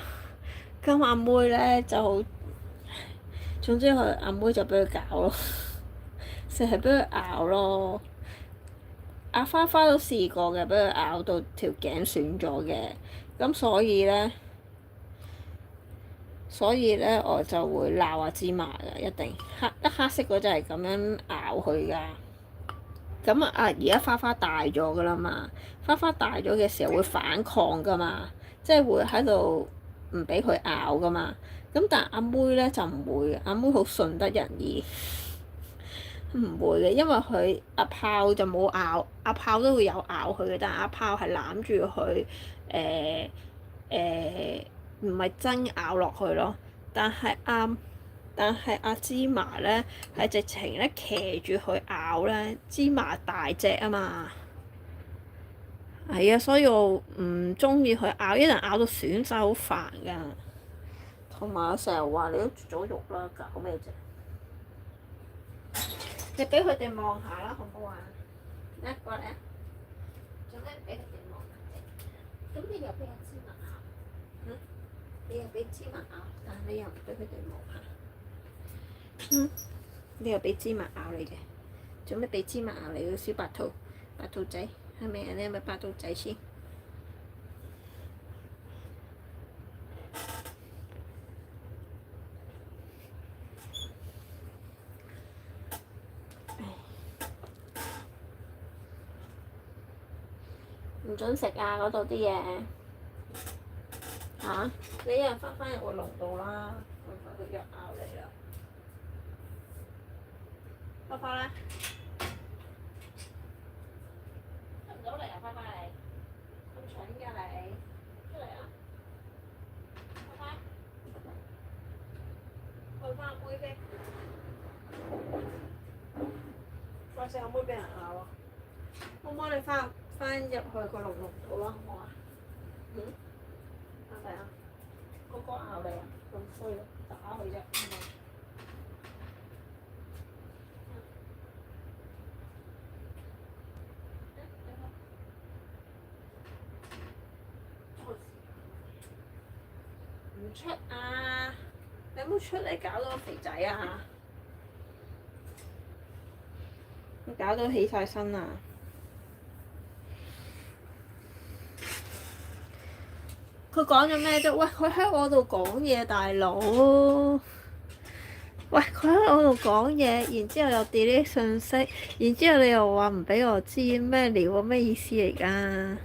[SPEAKER 2] 咁阿妹咧就，總之佢阿妹就俾佢搞咯，成日俾佢咬咯。阿花花都試過嘅，俾佢咬到條頸損咗嘅，咁所以咧我就會鬧阿芝麻㗎，一定黑色嗰隻係咁樣咬佢㗎。咁而家花花大咗㗎啦嘛，花花大咗嘅時候會反抗㗎嘛，即係會喺度唔俾佢咬㗎嘛。咁但係阿妹咧就唔會，阿妹好順得人意。唔會嘅，因為佢阿炮就冇咬，阿炮都會有咬佢嘅，但係阿炮係攬住佢，唔係真咬落去咯。但係阿芝麻咧係直情咧騎住佢咬咧，芝麻大隻啊嘛，係啊，所以我唔中意佢咬，一人咬到損晒，好煩㗎。同埋我成日話你都絕咗育啦，搞咩啫？你俾佢哋望下啦，好唔好啊？一過嚟啊！做咩俾佢哋望下啫？咁你又俾阿芝麻咬，你又俾芝麻咬，但係你又唔俾佢哋望下，你又俾芝麻咬你嘅，做咩俾芝麻咬你？個小白兔仔係咪啊？你係咪白兔仔先？唔准食啊！嗰度啲嘢嚇，你一人翻入個籠度啦，我快佢又咬你啦！花花咧，出唔到嚟啊！花花你咁蠢㗎你，出嚟啊！花花，去翻阿妹先，怪死阿妹俾人咬啊！我幫你翻入去個籠度啦，好唔好啊？係咪啊？嗰個咬你啊！咁衰，打佢啫。唔出啊！你有冇出嚟搞到個肥仔啊？你搞到起晒身啊！佢講咗咩啫？喂，佢喺我度講嘢，大佬。喂，佢喺我度講嘢，然之後又 delete 信息，然之後你又話唔俾我知咩料啊？咩意思嚟㗎？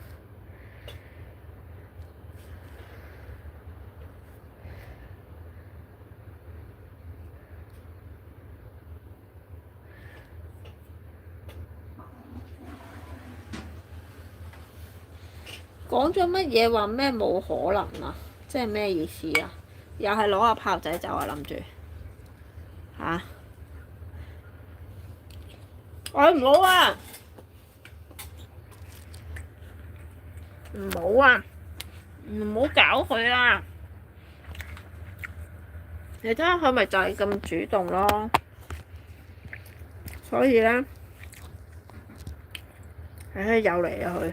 [SPEAKER 2] 講咗乜嘢話咩冇可能啊？即係咩意思啊？又係攞個炮仔走啊？諗住嚇？我唔好啊！唔好啊！唔好搞佢啊！你睇下佢咪就係咁主動咯，所以咧，唉，又嚟啊佢。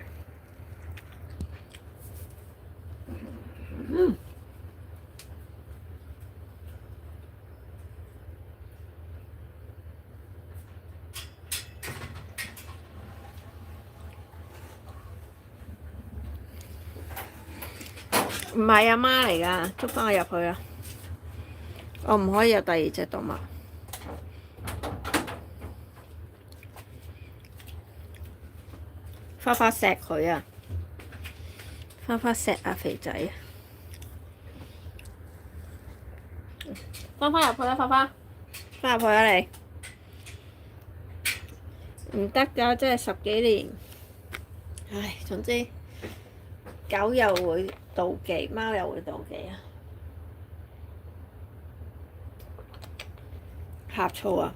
[SPEAKER 2] 唔係阿媽嚟㗎，捉翻我入去啊！我唔可以有第二隻動物。花花錫佢啊！花花錫阿肥仔啊！翻入去啦，花花！翻入去啊你！唔得㗎，真係10幾年。唉，總之狗又會妒忌，貓又會妒忌啊！呷醋啊！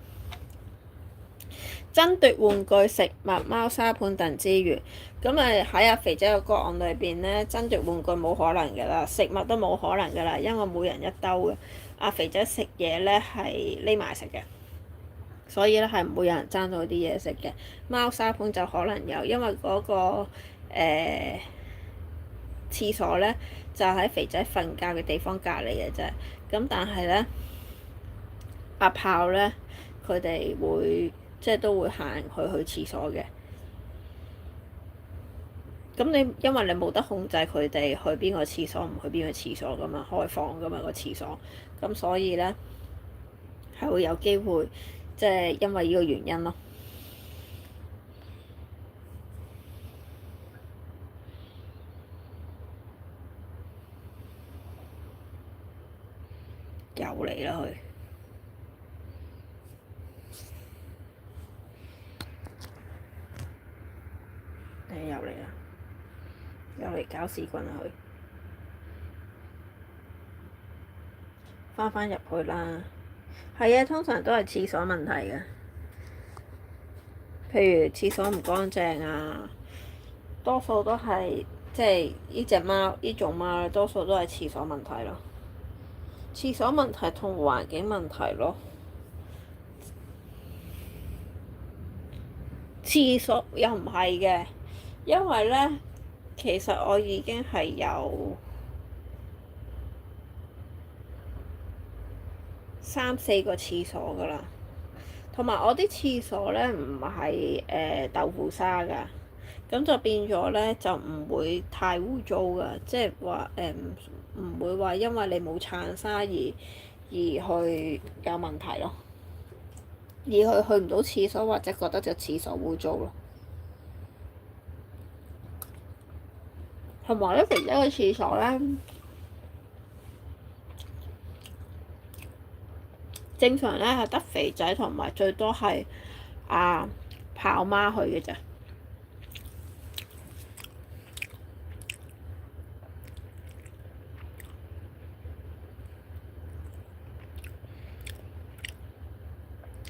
[SPEAKER 2] 爭奪玩具、食物、貓砂盤等資源。咁喺阿肥仔嘅個案裏邊咧，爭奪玩具冇可能㗎啦，食物都冇可能㗎啦，因為每人一兜嘅。阿肥仔食嘢咧係匿埋食嘅，所以咧係唔會有人爭到啲嘢食嘅。貓砂盤就可能有，因為嗰個廁所咧就喺肥仔瞓覺嘅地方隔離嘅啫。咁但係咧，阿炮咧佢哋會即係都會行去廁所嘅。咁因為你冇得控制佢哋去邊個廁所，唔去邊個廁所噶嘛，開放噶嘛個廁所，咁所以咧係會有機會即係因為呢個原因咯。又嚟啦佢，又嚟啦，又嚟搞屎棍啦佢，返入去啦。係啊，通常都係廁所問題嘅，譬如廁所唔乾淨啊，多數都係即係呢種貓多數都係廁所問題咯。廁所問題同環境問題咯。廁所又唔係嘅，因為咧，其實我已經係有3、4個廁所噶啦，同埋我啲廁所咧唔係豆腐沙噶，咁就變咗咧就唔會太污糟噶，即係話唔會話因為你冇鏟沙而去有問題咯，而去唔到廁所或者覺得隻廁所污糟咯。同埋咧，肥仔嘅廁所咧，正常咧係得肥仔同埋最多係豹媽去嘅咋。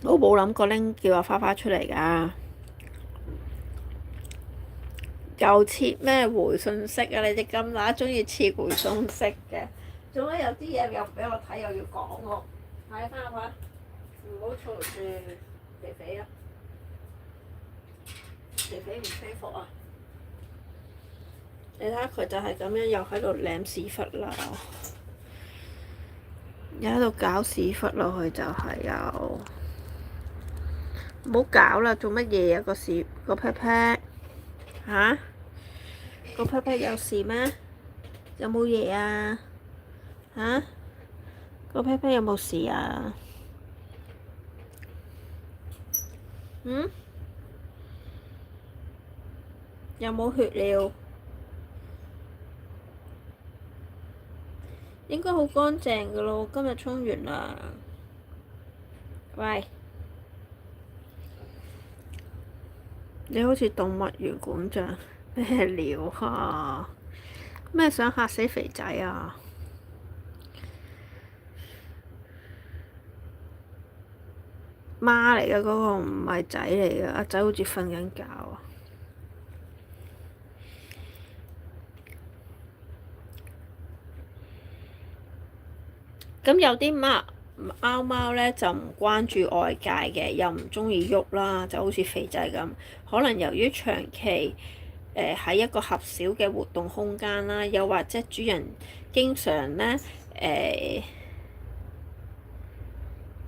[SPEAKER 2] 我冇諗過拎叫阿花花出嚟㗎。又切咩回信息啊！你哋咁乸鍾意切回信息嘅，做咩有啲嘢又唔俾我睇，又要講喎？睇翻下，唔好嘈住肥肥啊！肥肥唔舒服啊！你睇下佢就係咁樣，又喺度舐屎忽啦，又喺度搞屎忽落去，就係又唔好搞啦！做乜嘢啊？個屁屁嚇？個屁屁有事咩？有冇嘢啊？嚇？個屁屁有冇事啊？有冇血尿？應該好乾淨噶咯，今日沖完啦。喂，你好似動物園館長，咩料啊？咩想嚇死肥仔啊？媽嚟噶，嗰個唔係仔嚟噶，阿仔好似瞓緊覺啊。咁有啲貓咧就唔關注外界嘅，又唔中意喐啦，就好似肥仔咁。可能由於長期喺一個狹小嘅活動空間啦，又或者主人經常咧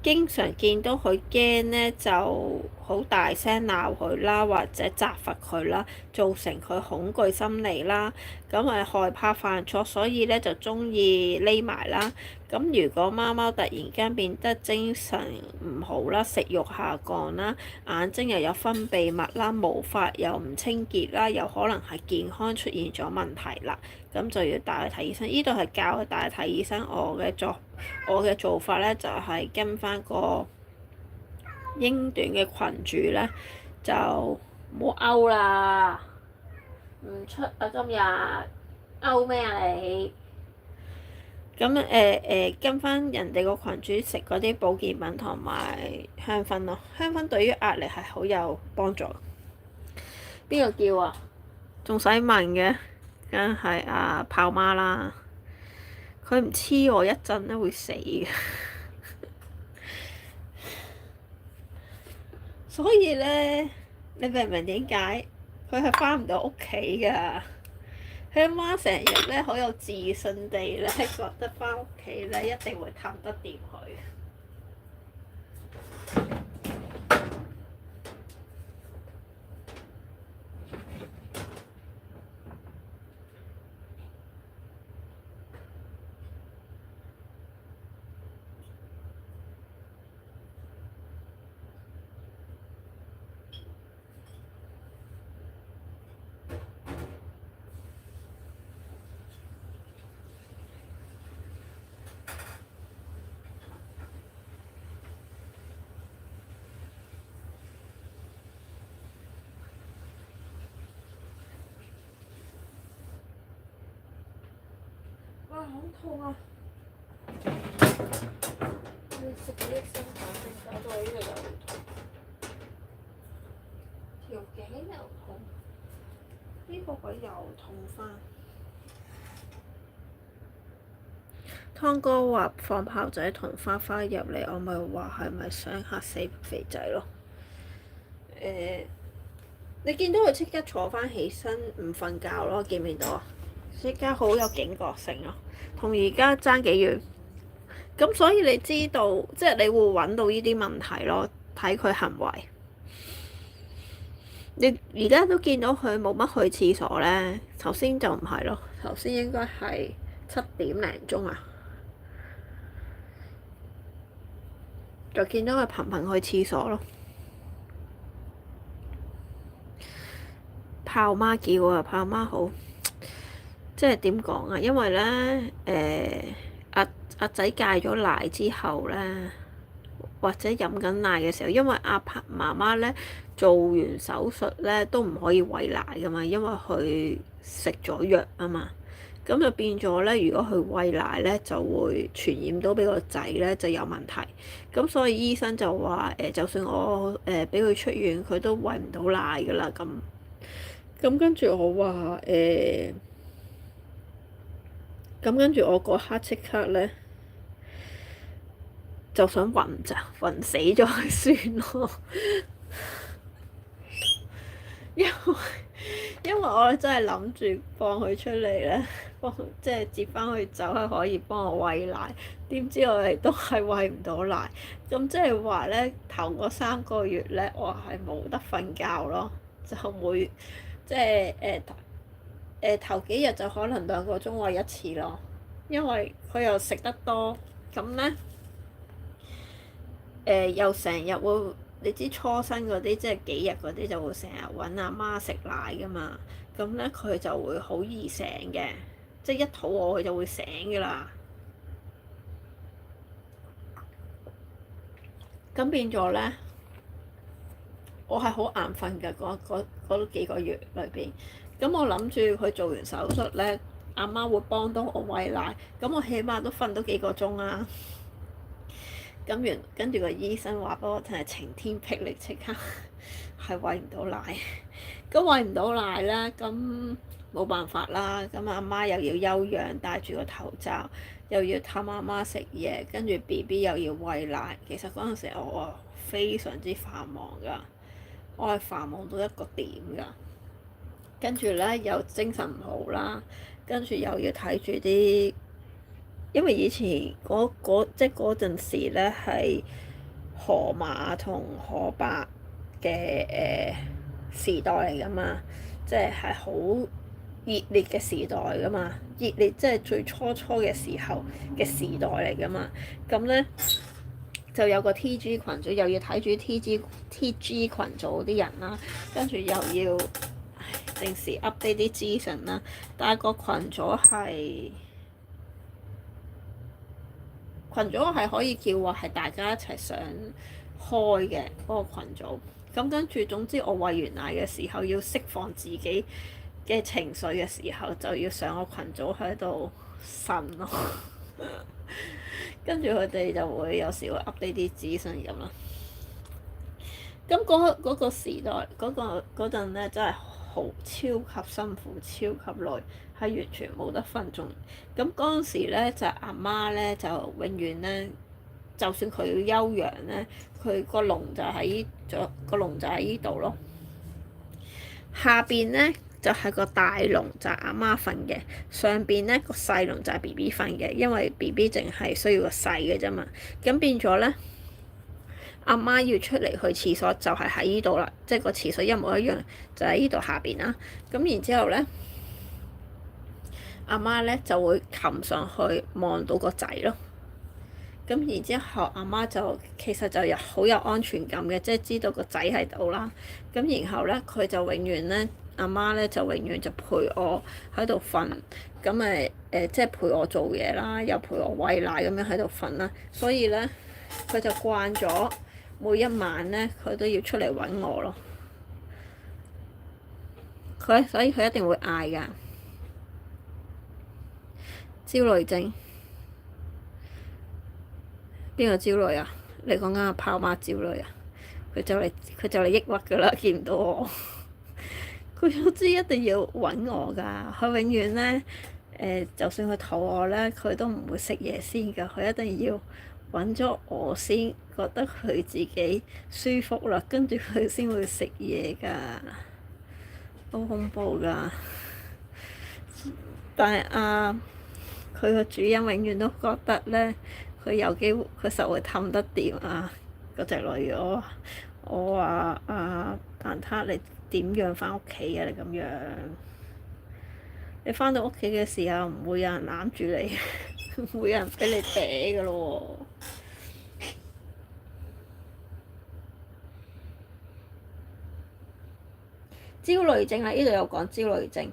[SPEAKER 2] 經常見到佢驚咧，就好大聲鬧佢啦，或者責罰佢啦，造成佢恐懼心理啦。咁害怕犯錯，所以咧就中意匿埋啦。咁如果貓貓突然間變得精神唔好啦，食慾下降啦，眼睛又有分泌物啦，毛髮又唔清潔啦，有可能係健康出現咗問題啦。咁就要帶去睇醫生。呢度係教佢帶去睇醫生。我嘅做法咧就係跟翻個英短嘅群主咧，就唔好勾啦，唔出啊！今日勾咩啊你？咁跟翻人哋個群主食嗰啲保健品同埋香薰咯，香薰對於壓力係好有幫助。邊個叫啊？仲使問嘅？梗係阿炮媽啦，佢唔黐我一陣咧會死嘅。所以咧，你明唔明點解佢係翻唔到屋企㗎？佢阿媽成日咧好有自信地咧，覺得翻屋企咧一定會氹得掂佢。哇！好痛啊！你食啲生產性搞到呢個又痛，條頸又痛，呢個位又痛翻。湯哥話放炮仔同花花入嚟，我咪話係咪想嚇死肥仔咯？你見到佢即刻坐翻起身唔瞓覺咯，見唔見到啊？即刻好有警覺性咯，同而家爭幾遠。咁所以你知道，即係你會揾到呢啲問題咯，睇佢行為。你而家都見到佢冇乜去廁所咧，頭先就唔係咯，頭先應該係7點零鐘啊，就見到佢頻頻去廁所咯。炮媽叫啊，炮媽好，即係點講啊？因為咧，阿仔戒咗奶之後咧，或者飲緊奶嘅時候，因為阿媽媽咧做完手術咧都唔可以餵奶噶嘛，因為佢食咗藥啊嘛，咁就變咗咧，如果佢餵奶咧就會傳染到俾個仔咧就有問題，咁所以醫生就話就算我俾佢出院，佢都餵唔到奶噶啦咁。咁跟住我話咁跟住我嗰刻即刻咧就想暈死咗佢算咯，因為我真係諗住放佢出嚟咧，即係接翻佢走係可以幫我餵奶，點知我哋都係餵唔到奶，咁即係話咧頭嗰3個月咧我係冇得瞓覺咯，就會。即係頭幾日就可能2個鐘餵一次咯，因為佢又食得多，咁咧又成日會，你知初生嗰啲即係幾日嗰啲就會成日揾阿媽食奶噶嘛，咁咧佢就會好易醒嘅，即係一肚餓佢就會醒噶啦。咁變咗咧，我係好眼瞓㗎，嗰幾個月裏邊。咁我諗住佢做完手術咧，阿媽會幫到我餵奶，咁我起碼都瞓到幾個鐘啊。咁跟住個醫生話俾我聽係晴天霹靂，即刻係餵唔到奶。咁餵唔到奶咧，咁冇辦法啦。咁阿媽又要休養，戴住個頭罩，又要氹阿媽食嘢，跟住 BB 又要餵奶。其實嗰陣時我非常之繁忙㗎。我係繁忙到一個點㗎，跟住咧又精神唔好啦，跟住又要睇住啲，因為以前即係嗰陣時咧係河馬同河伯嘅時代嚟㗎嘛，即係好熱烈嘅時代㗎嘛，熱烈即係最初嘅時候嘅時代嚟㗎嘛，咁咧。就有個 TG 群組，又要睇住 TG 群組啲人啦，跟住又要定時 update 啲資訊啦。但係個群組係可以叫話係大家一齊上開嘅嗰個群組。咁跟住總之我餵完奶嘅時候，要釋放自己嘅情緒嘅時候，就要上個群組喺度呻咯。跟住佢哋就會有時會 update 啲資訊咁啦。咁嗰個時代嗰陣咧，真係好超級辛苦、超級累，係完全冇得瞓。仲咁嗰陣時咧，就阿媽咧就永遠咧，就算佢要休養咧，佢個籠就喺依度咯。下邊咧就係個大籠，就係阿媽瞓嘅；上邊咧個細籠就係 B B 瞓嘅，因為 B B 淨係需要個細嘅啫嘛。咁變咗咧，阿媽要出嚟去廁所就係喺依度啦，即係個廁所一模一樣，就喺依度下邊啦。咁然之後咧，阿媽咧就會擒上去望到個仔咯。咁然之後，阿媽就其實就好有安全感嘅，即係知道個仔喺度啦。咁然後咧，佢就永遠咧，阿媽咧就永遠就陪我喺度瞓。咁即係陪我做嘢啦，又陪我餵奶咁樣喺度瞓啦。所以咧，佢就慣咗每一晚咧，佢都要出嚟揾我咯。所以佢一定會嗌㗎。焦慮症。邊個焦慮啊？你講緊阿豹媽焦慮啊？佢就嚟抑鬱㗎啦！見唔到我，佢總之一定要揾我㗎。佢永遠咧就算佢肚餓咧，佢都唔會食嘢先㗎。佢一定要揾咗我先，覺得佢自己舒服啦，跟住佢先會食嘢㗎。好恐怖㗎！但係佢個主人永遠都覺得咧，佢有機會，佢實會氹得掂啊！嗰隻女，我話蛋撻，你點樣返屋企啊？你咁樣，你返到屋企嘅時候唔會有人攬住你，唔會有人俾你嗲㗎咯喎。焦慮症喺呢度有講焦慮症。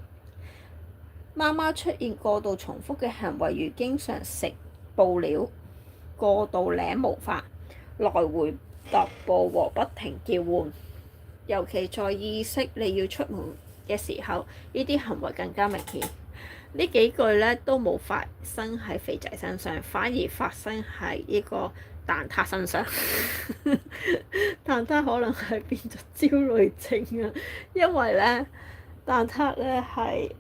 [SPEAKER 2] 媽媽出現過度重複嘅行為，如經常食布料、過度舐毛髮、來回踱步和不停叫喚，尤其在意識你要出門嘅時候，呢啲行為更加明顯。呢幾句咧都冇發生喺肥仔身上，反而發生喺呢個蛋撻身上。蛋撻可能係變咗焦慮症啊，因為咧蛋撻咧係。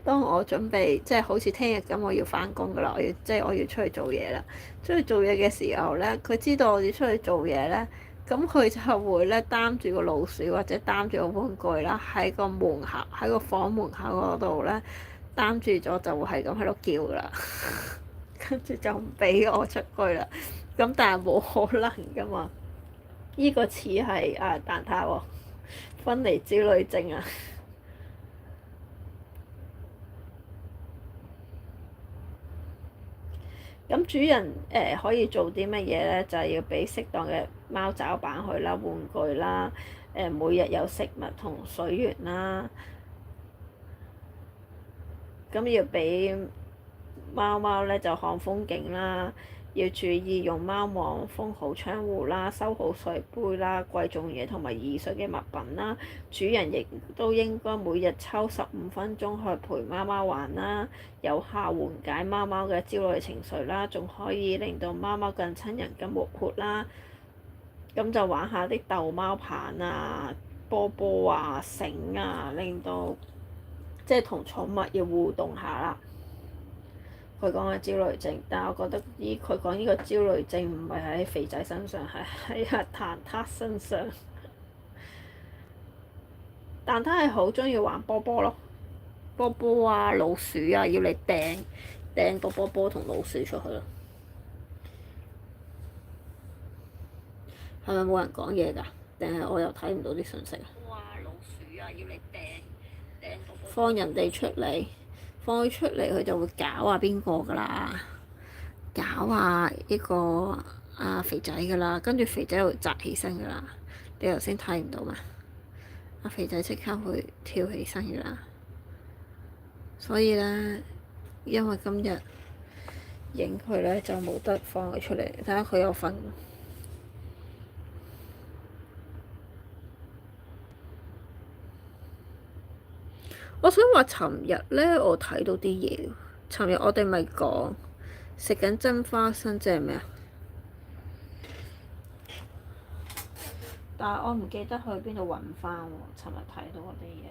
[SPEAKER 2] 當我準備即係好似聽日咁，我要返工㗎啦，我要出去做嘢啦。出去做嘢嘅時候咧，佢知道我要出去做嘢咧，咁佢就會咧擔住個老鼠或者擔住個玩具啦，喺個門口喺個房門口嗰度咧擔住咗，就會係咁喺度叫㗎啦。跟住就唔俾我出去啦。咁但係冇可能㗎嘛？呢個似係蛋撻喎，分離焦慮症啊！咁主人可以做啲乜嘢咧？就係要俾適當嘅貓爪板佢啦、玩具啦，每日有食物同水源啦。咁要俾貓咧就看風景啦，要注意用貓網封好窗戶啦、收好水杯啦、貴重嘢同埋易碎嘅物品啦。主人亦都應該每日抽15分鐘去陪貓貓玩啦，有效緩解貓貓嘅焦慮情緒啦，仲可以令到貓貓更親人、更活潑啦。咁就玩下啲逗貓棒啊、波波啊、繩啊，令到即係同寵物要互動下啦。佢講嘅焦慮症，但係我覺得佢講呢個焦慮症唔係喺肥仔身上，係喺蛋撻身上。蛋撻係好鍾意玩波波咯，波波啊、老鼠啊，要你掟個波波同老鼠出去咯。係咪冇人講嘢㗎？定係我又睇唔到啲信息啊？哇！老鼠啊，要你掟個波波，放人哋出嚟。放佢出嚟，佢就會搞下邊個㗎啦，搞下呢個肥仔㗎啦，跟住肥仔會扎起身㗎啦。你頭先睇唔到嘛？肥仔即刻會跳起身㗎啦。所以咧，因為今日影佢咧，就冇得放佢出嚟。睇下佢有瞓。我想話，尋日咧我睇到啲嘢。尋日我哋咪講食緊真花生，即係咩啊？但係我唔記得去邊度揾翻喎，尋日睇到嗰啲嘢。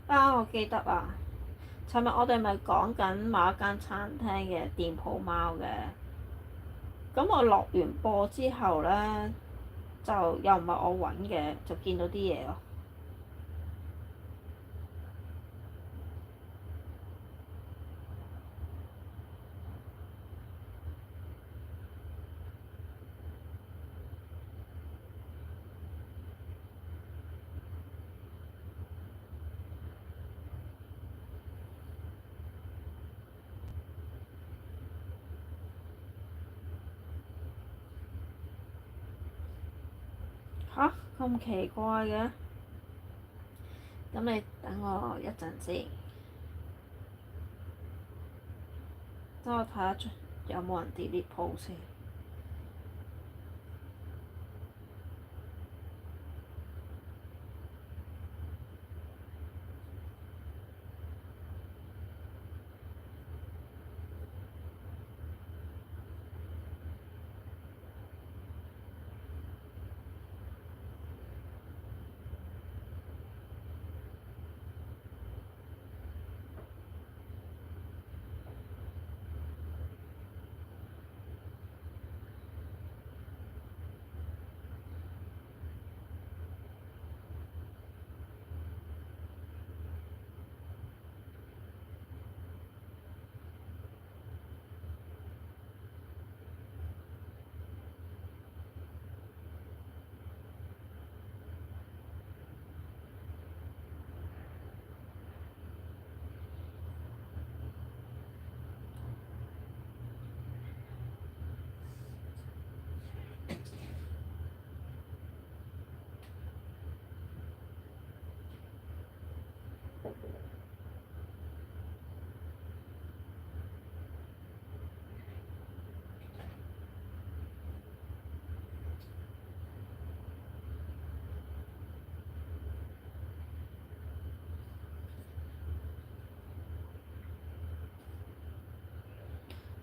[SPEAKER 2] 啊！我記得啊，尋日我哋咪講緊某一間餐廳嘅店鋪貓嘅。咁我落完播之後呢，就又唔係我揾嘅，就見到啲嘢咯。吓？咁奇怪嘅？咁你等我一陣先，等我睇下有冇人 delete post 先。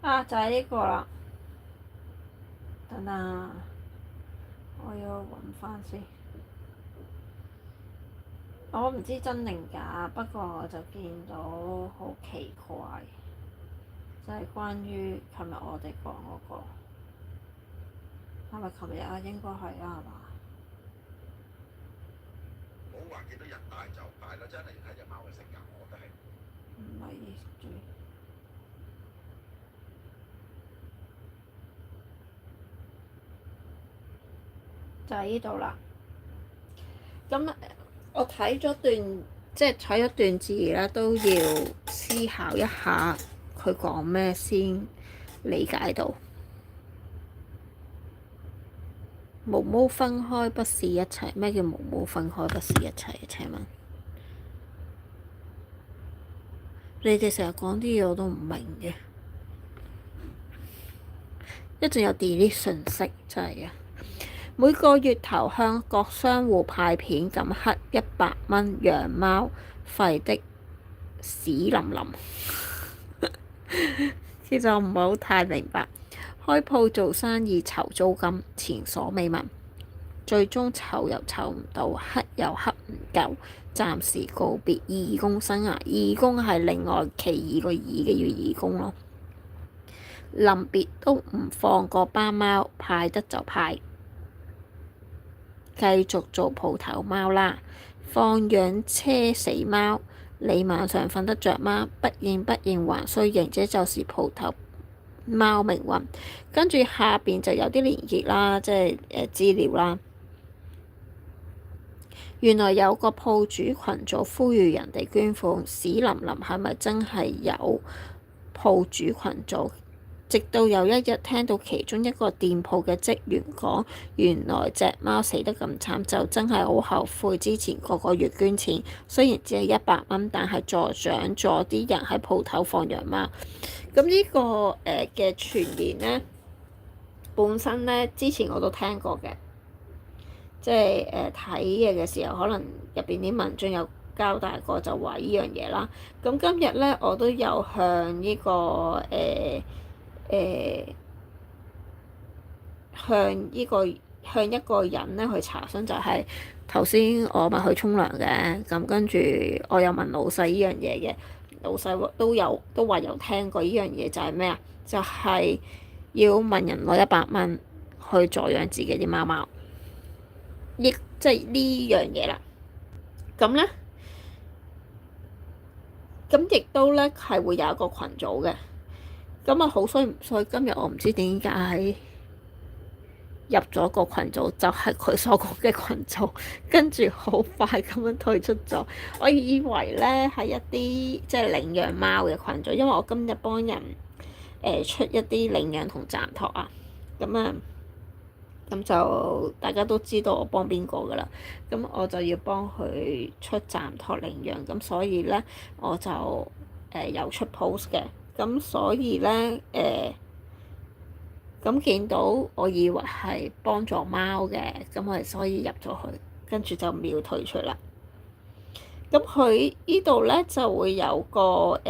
[SPEAKER 2] 啊！就係呢個啦。等等啊，我要揾翻先。我唔知真定假，不過我就見到好奇怪，就係關於琴日我哋講嗰個，係咪琴日啊？應該係啦，係嘛？
[SPEAKER 3] 冇話見到人大就大啦，真係要睇隻貓嘅性格，我覺得係。
[SPEAKER 2] 唔係最就係呢度啦。咁我睇咗段，即係睇咗段字咧，都要思考一下佢講咩先理解到。毛毛分開不是一切，咩叫毛毛分開不是一切？請問你哋成日講啲嘢我都唔明嘅，一陣有 delete 信息真係嘅。每個月頭向各商戶派片咁黑100蚊養貓費的屎淋淋。其實我唔係好太明白，開鋪做生意籌租金前所未聞，最終籌又籌唔到，黑又黑唔夠，暫時告別義工生涯。義工係另外其二個義嘅義工咯。臨別都唔放過班貓，派得就派。繼續做鋪頭貓啦，放養車死貓，你晚上瞓得着嗎？不應不應還須認，這就是鋪頭貓命運。跟住下邊就有啲連結啦，即係資料啦。原來有個鋪主群組呼籲人哋捐款，屎淋淋係咪真係有鋪主群組？直到有一日聽到其中一個店鋪嘅職員講，原來隻貓死得咁慘，就真係好後悔之前個月捐錢，雖然只係100蚊，但係助長咗啲人喺鋪頭放養貓。咁呢個嘅傳言呢，本身呢，之前我都聽過嘅，即係睇嘢嘅時候，可能入邊啲文章有交代過就話呢樣嘢啦。咁今日咧我都有向呢個向一個人咧去查詢，就係頭先我咪去沖涼嘅，咁跟住我又問老細呢樣嘢嘅，老細都話有聽過呢樣嘢，就係咩啊？就係要問人攞100蚊去助養自己啲貓貓，即係呢樣嘢啦。咁咧，咁亦都咧係會有一個群組嘅。咁啊好衰唔衰？今日我唔知點解入咗個群組，就係佢所講嘅群組，跟住好快咁樣退出咗。我以為咧係一啲即係領養貓嘅群組，因為我今日幫人出一啲領養同暫託啊，咁就大家都知道我幫邊個噶啦，咁我就要幫佢出暫託領養，咁所以咧我就有出 post 嘅，咁所以咧咁見到我以為係幫助貓嘅，咁我所以入咗去，跟住就秒退出啦。咁佢呢度咧就會有個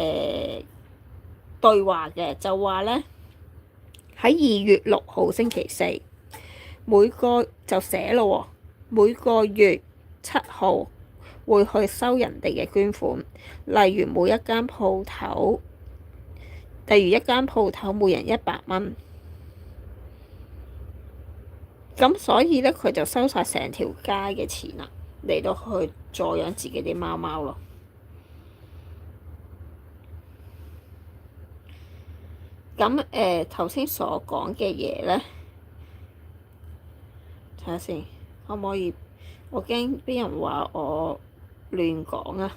[SPEAKER 2] 對話嘅，就話咧喺2月6號星期四，每個就寫咯喎，每個月7號會去收人哋嘅捐款，例如一間鋪頭每人100蚊，咁所以咧佢就收晒成條街嘅錢啦，嚟到去助養自己啲貓貓咯。咁頭先所講嘅嘢咧，睇下先，可唔可以？我驚俾人話我亂講啊，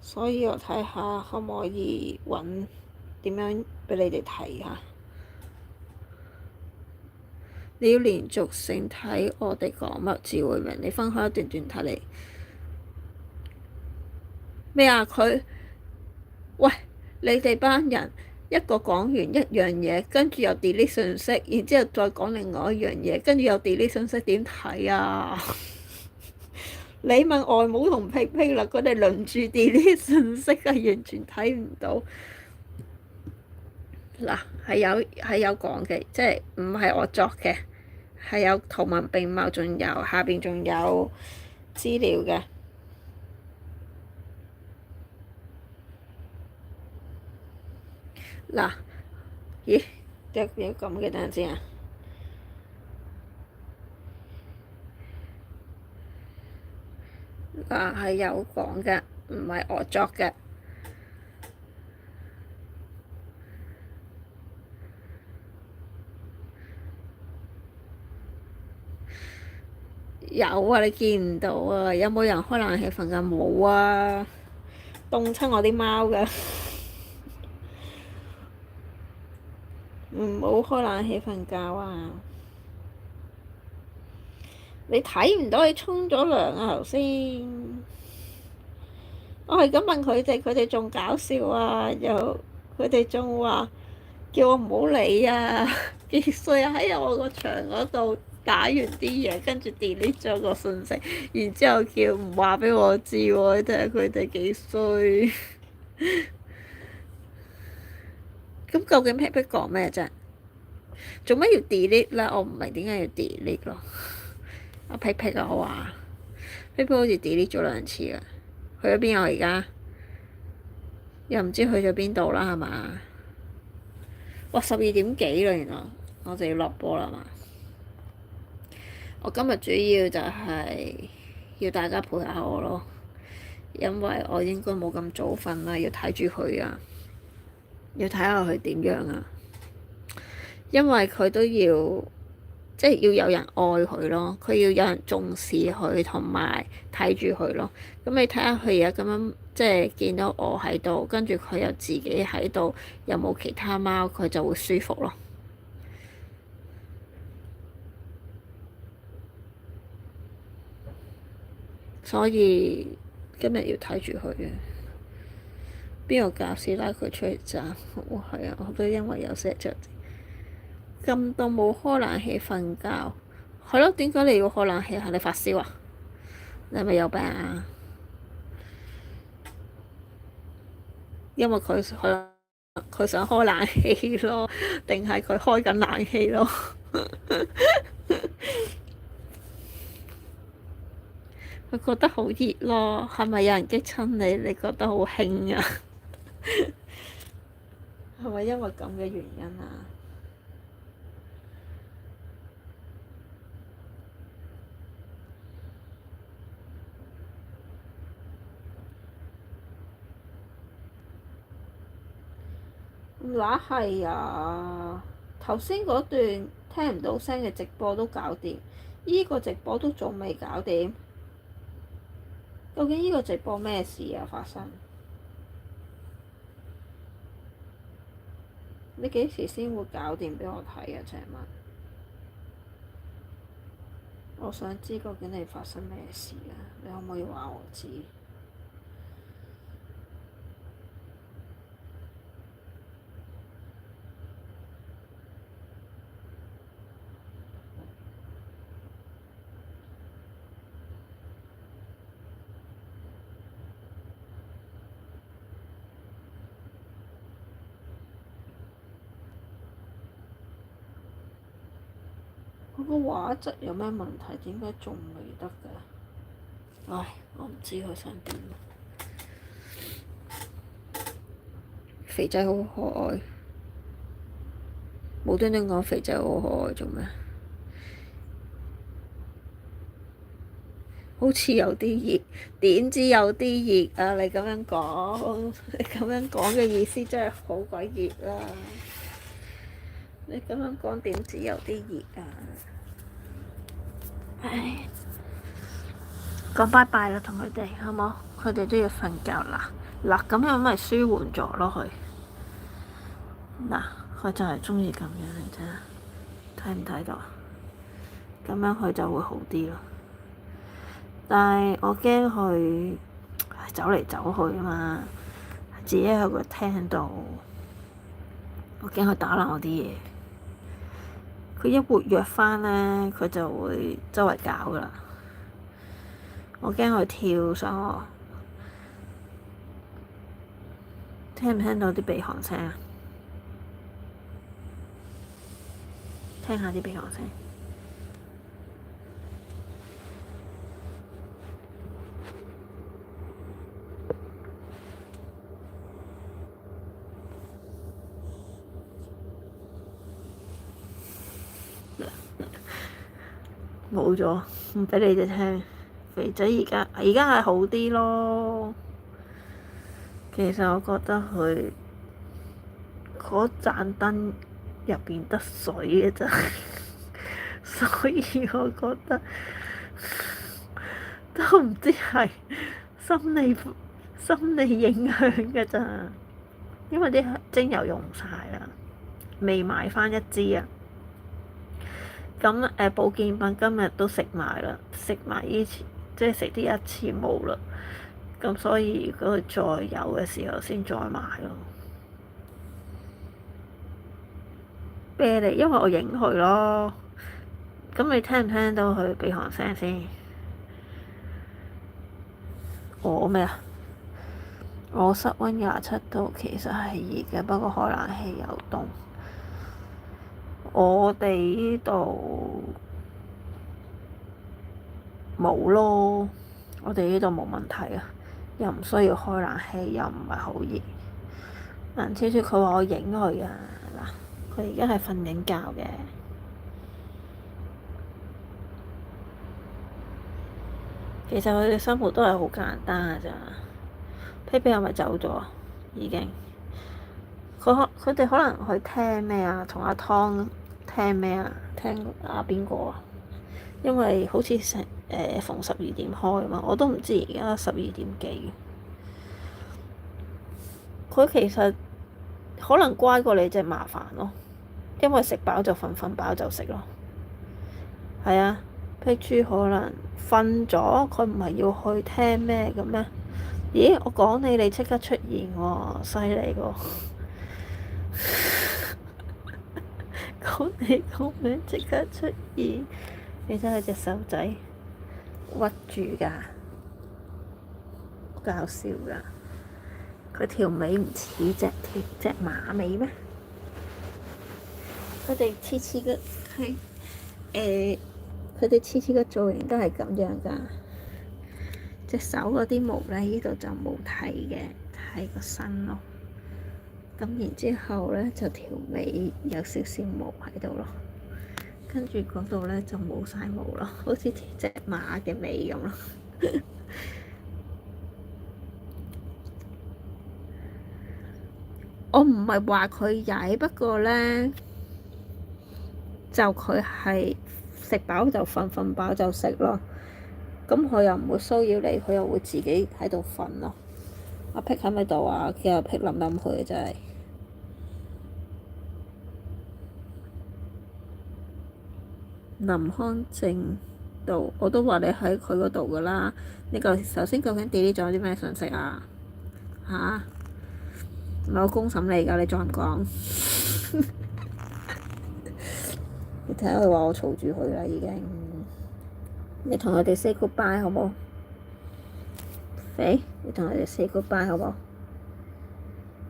[SPEAKER 2] 所以我睇下可唔可以揾點樣俾你哋睇下。你要連續性睇我哋講乜至會明，你分開一段段睇嚟咩啊？喂，你哋班人一個講完一樣嘢，跟住又 delete 信息，然之後再講另外一樣嘢，跟住又 delete 信息，點睇啊？你問外母同屁屁啦，佢哋輪住 delete 信息啊，完全睇唔到。嗱，係有講嘅，即係唔係我作嘅，係有圖文並茂，仲有下邊仲有資料嘅。嗱，咦，有咁嘅，等陣先啊！嗱，係有講嘅，唔係我作嘅。有啊，你見唔到啊？有冇人開冷氣瞓覺？冇啊，凍親我啲貓㗎。唔好開冷氣瞓覺啊！你睇唔到你沖咗涼啊？頭先我係咁問佢哋，佢哋仲搞笑啊！佢哋仲話叫我唔好理啊！幾歲啊？喺我個牆嗰度打完啲嘢，跟住 delete 咗個信息，然之後叫唔話俾我知喎！你睇下佢哋幾衰。咁究竟 Pet Pet 講咩啫？做乜要 delete 咧？我唔明點解要 delete 咯。阿 Pet Pet 啊，我話 Pet Pet 好似 delete 咗2次啊。去咗邊啊？而家又唔知去咗邊度啦，係嘛？哇！12點幾啦，原來我就要落波啦嘛。我今日主要就係要大家陪下我咯，因為我應該冇咁早瞓啦，要睇住佢啊，要睇下佢點樣啊。因為佢都要，即係要有人愛佢咯，佢要有人重視佢同埋睇住佢咯。咁你睇下佢而家咁樣，即係見到我喺度，跟住佢又自己喺度，又冇其他貓，佢就會舒服咯。所以今日要睇住佢嘅。邊個教師拉佢出嚟揸？係啊，我都因為有錫着。咁凍冇開冷氣瞓覺，係咯？點解你要開冷氣啊？你發燒啊？你係咪有病啊？因為佢想開冷氣咯，定係佢開緊冷氣咯？佢覺得好熱咯，係咪有人激親你？你覺得好興啊？係咪因為咁嘅原因啊？嗱係啊，頭先嗰段聽唔到聲嘅直播都搞掂，依個直播都仲未搞掂。究竟依個直播咩事啊？發生？你幾時先會搞掂畀我睇啊？請問，我想知究竟你發生咩事啊？你可唔可以話我知？我個畫質有咩問題？點解仲未得㗎？唉，我唔知佢想點。肥仔好可愛，無端端講肥仔好可愛做咩？好似有啲熱，點知有啲熱啊？你咁樣講，你咁樣講嘅意思真係好鬼熱啦！你咁樣講點知有啲熱啊？唉，講拜拜啦，同佢哋好冇？佢哋都要瞓覺啦。嗱，咁樣咪舒緩咗咯佢。嗱，佢就係鍾意咁樣嚟啫，睇唔睇到？咁樣佢就會好啲咯。但係我驚佢走嚟走去啊嘛，自己喺個廳度，我驚佢打爛我啲嘢。佢一活躍返咧，佢就會周圍搞㗎喇。我驚佢跳上我，聽唔聽到啲鼻鼾聲啊？聽下啲鼻鼾聲。冇咗，唔畀你哋聽。肥仔而家係好啲咯。其實我覺得佢嗰盞燈入邊得水嘅咋，所以我覺得都唔知係心理影響嘅咋。因為啲精油用晒啦，未買返一支啊。咁保健品今日都食埋啦，食埋以前即係食啲一次冇啦。咁所以如果佢再有嘅時候先再買咯。啤梨，因為我影佢咯。咁你聽唔聽到佢鼻鼾聲先？我咩啊？我室溫27度，其實係熱嘅，不過開冷氣又凍。我哋呢度冇咯，我哋呢度冇問題啊，又唔需要開冷氣，又唔係好熱。蘭超超佢話我影佢啊，嗱，佢而家係瞓緊覺嘅。其實佢哋生活都係好簡單㗎咋。P P 係咪走咗？已經。佢哋可能去聽咩啊？同阿湯聽咩啊？聽阿邊個啊？因為好似逢12點開啊嘛，我都唔知而家12點幾。佢其實可能乖過你，隻麻煩咯，因為食飽就瞓，瞓飽就食咯。係啊，碧珠可能瞓咗，佢唔係要去聽咩嘅咩？咦，我講你即刻出現喎，犀利喎！講你個名即刻出現，你真係隻手仔屈住㗎，好搞笑㗎！佢條尾唔似隻馬尾咩？佢哋次次嘅佢哋次次嘅造型都係咁樣㗎。隻手嗰啲毛咧，呢度就冇睇嘅，睇個身咯。咁然之後咧，就條尾有少少毛喺度咯。跟住嗰度咧就冇晒毛咯，好似隻馬嘅尾咁咯。我唔係話佢曳，不過咧就佢係食飽就瞓，瞓飽就食咯。咁佢又唔會騷擾你，佢又會自己喺度瞓咯。阿僻喺咪度啊？叫阿僻諗諗佢真係。林康正道，我都話你喺佢嗰度噶啦。你首先究竟 delete 咗啲咩信息啊？嚇！我公審你㗎，你再唔講，你睇下佢話我嘈住佢啦已經。你同佢哋 say goodbye 好冇？肥，你同佢哋 say goodbye 好冇？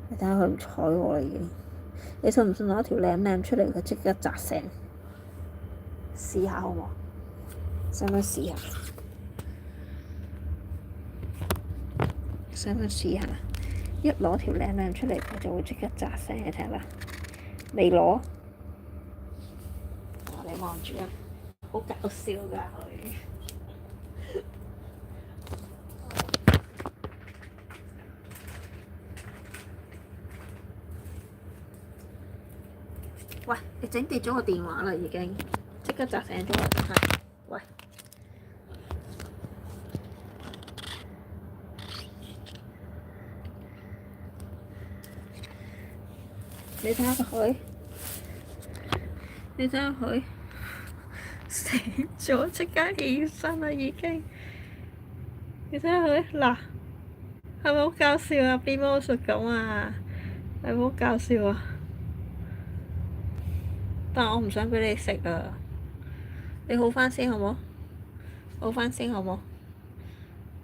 [SPEAKER 2] 你睇下佢唔睬我啦已經。你信唔信攞條靚靚出嚟，佢即刻砸聲？試下好冇？使唔使試下？使唔使試下？一攞條靚靚出嚟，佢就會即刻砸聲，你睇下啦。未攞？你望住啊！好搞笑㗎佢。喂，你整跌咗個電話啦已經，即刻砸醒咗我。係，喂。你睇下佢，你睇下佢醒咗，即刻起身啦已經。你睇下佢嗱，係咪好搞笑啊？變魔術咁啊，係咪好搞笑啊？但我唔想畀你食啊！你好返先好冇？好返先好冇？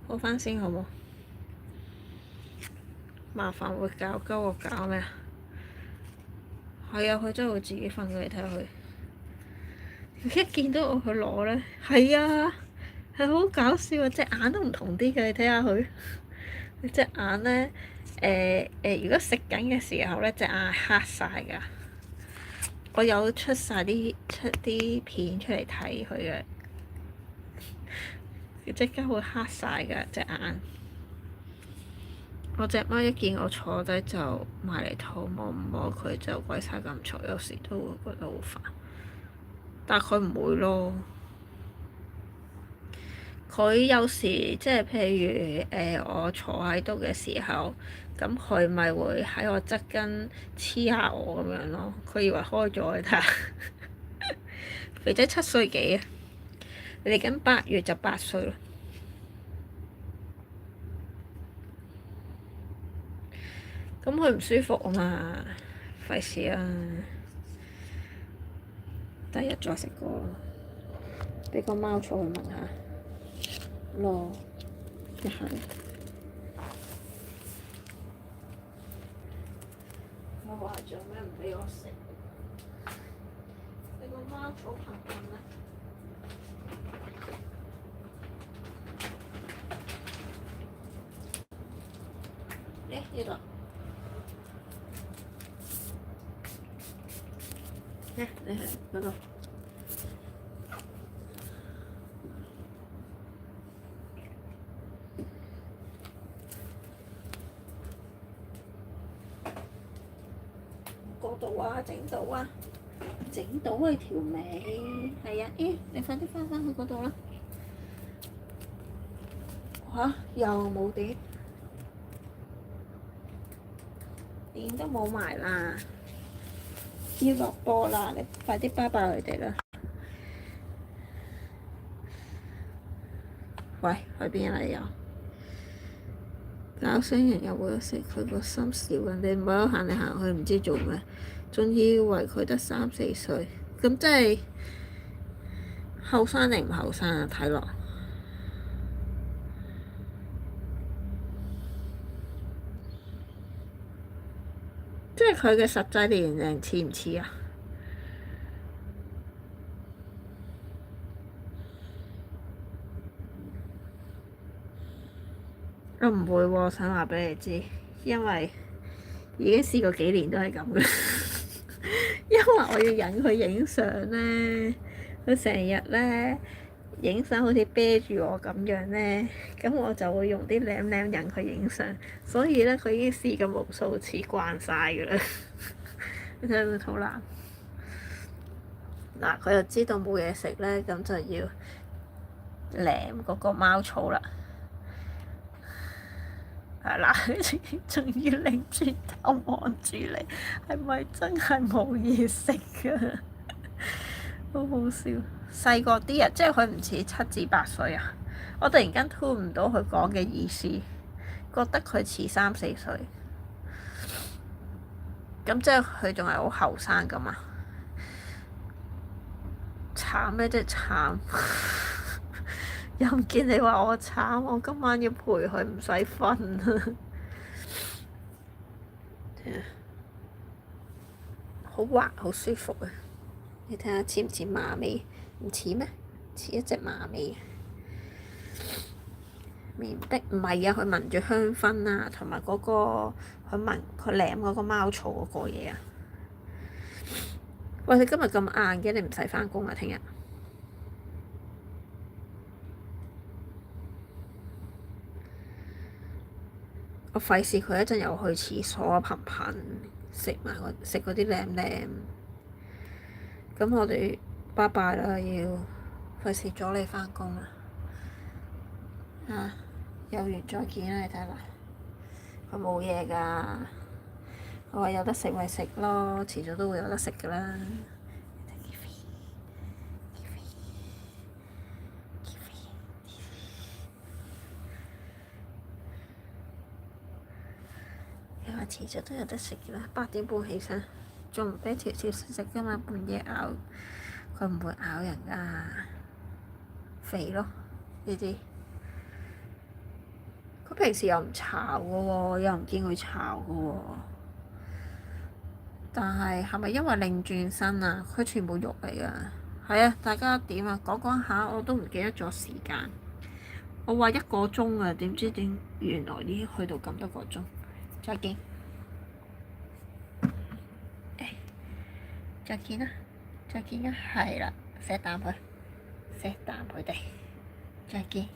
[SPEAKER 2] 好返先好冇？麻煩會搞鳩我搞咩啊？係啊，佢真係會自己瞓嘅，你睇下佢。佢一見到我去攞咧，係啊，係好搞笑啊！隻眼都唔同啲嘅，你睇下佢。隻眼咧，如果食緊嘅時候咧，隻眼係黑晒㗎。我有出啲片出嚟睇佢嘅，佢即刻會黑晒㗎隻眼。我隻貓一見我坐低就埋嚟肚摸唔摸佢就鬼晒咁嘈，有時都會覺得好煩。但佢唔會咯，佢有時即係譬如我坐喺度嘅時候，咁佢咪會喺我側跟黐下我咁樣咯。佢以為開咗，你睇下，肥仔7歲幾啊？嚟緊8月就8歲咯。咁佢唔舒服啊嘛，費事啊！第日再食過，畀個貓坐去聞下咯，一係我話做咩唔畀我食？畀個貓坐聞聞啦。呢度。你係嗰度。嗰度啊，整到啊，整到佢條尾，係啊，你快啲返去嗰度啦。嚇！又冇電，電都冇埋啦。要落波啦！你快啲拜拜佢哋啦！喂，去邊啊你又？搞死人又會食佢個心笑人哋，唔好行嚟行去唔知做咩，仲以為佢得3、4歲，咁真係後生定唔後生啊？睇落。即係佢嘅實際年齡似唔似啊？我唔會喎，想話俾你知，因為已經試過幾年都係咁嘅。因為我要引佢影相咧，佢成日咧影相好似啤住我咁樣咧，咁我就會用啲舐舐引佢影相，所以咧佢已經試過無數次慣晒㗎啦。你睇下個肚腩，嗱佢就知道冇嘢食咧，咁就要舐嗰個貓草啦。係啦，仲要擰轉頭望住你，係咪真係冇嘢食㗎？好好笑。細個啲人，即係佢唔似7至8歲啊！我突然間 tune 唔到佢講嘅意思，覺得佢似3、4歲。咁即係佢仲係好後生㗎嘛？慘咩？即係慘！又唔見你話我慘，我今晚要陪佢唔使瞓啊！好滑，好舒服啊！你睇下似唔似馬尾？唔似咩？似一隻馬尾。面的唔係啊！佢聞住香薰啊，同埋嗰個佢舐嗰個貓草嗰個嘢啊！喂，你今日咁晏嘅，你唔使返工啊？聽日？我費事佢一陣又去廁所啊，頻頻食嗰啲舐舐。咁我哋拜拜啦，要費事阻你返工啦。有緣再見啦，你睇下，佢冇嘢㗎。我話有得食咪食咯，遲早都會有得食㗎啦。佢話遲早都有得食㗎啦，8點半起身，仲唔俾條條食㗎嘛？半夜咬，佢唔會咬人㗎，肥咯呢啲。佢平時又唔吵㗎喎，又唔見佢吵㗎喎。但係咪因為擰轉身啊？佢全部肉嚟㗎。係啊，大家點啊？講下我都唔記得咗時間。我話1個鐘啊，點知原來已經去到咁多個鐘。再見。再見啦！再見啦！係啦，錫啖佢哋。再見。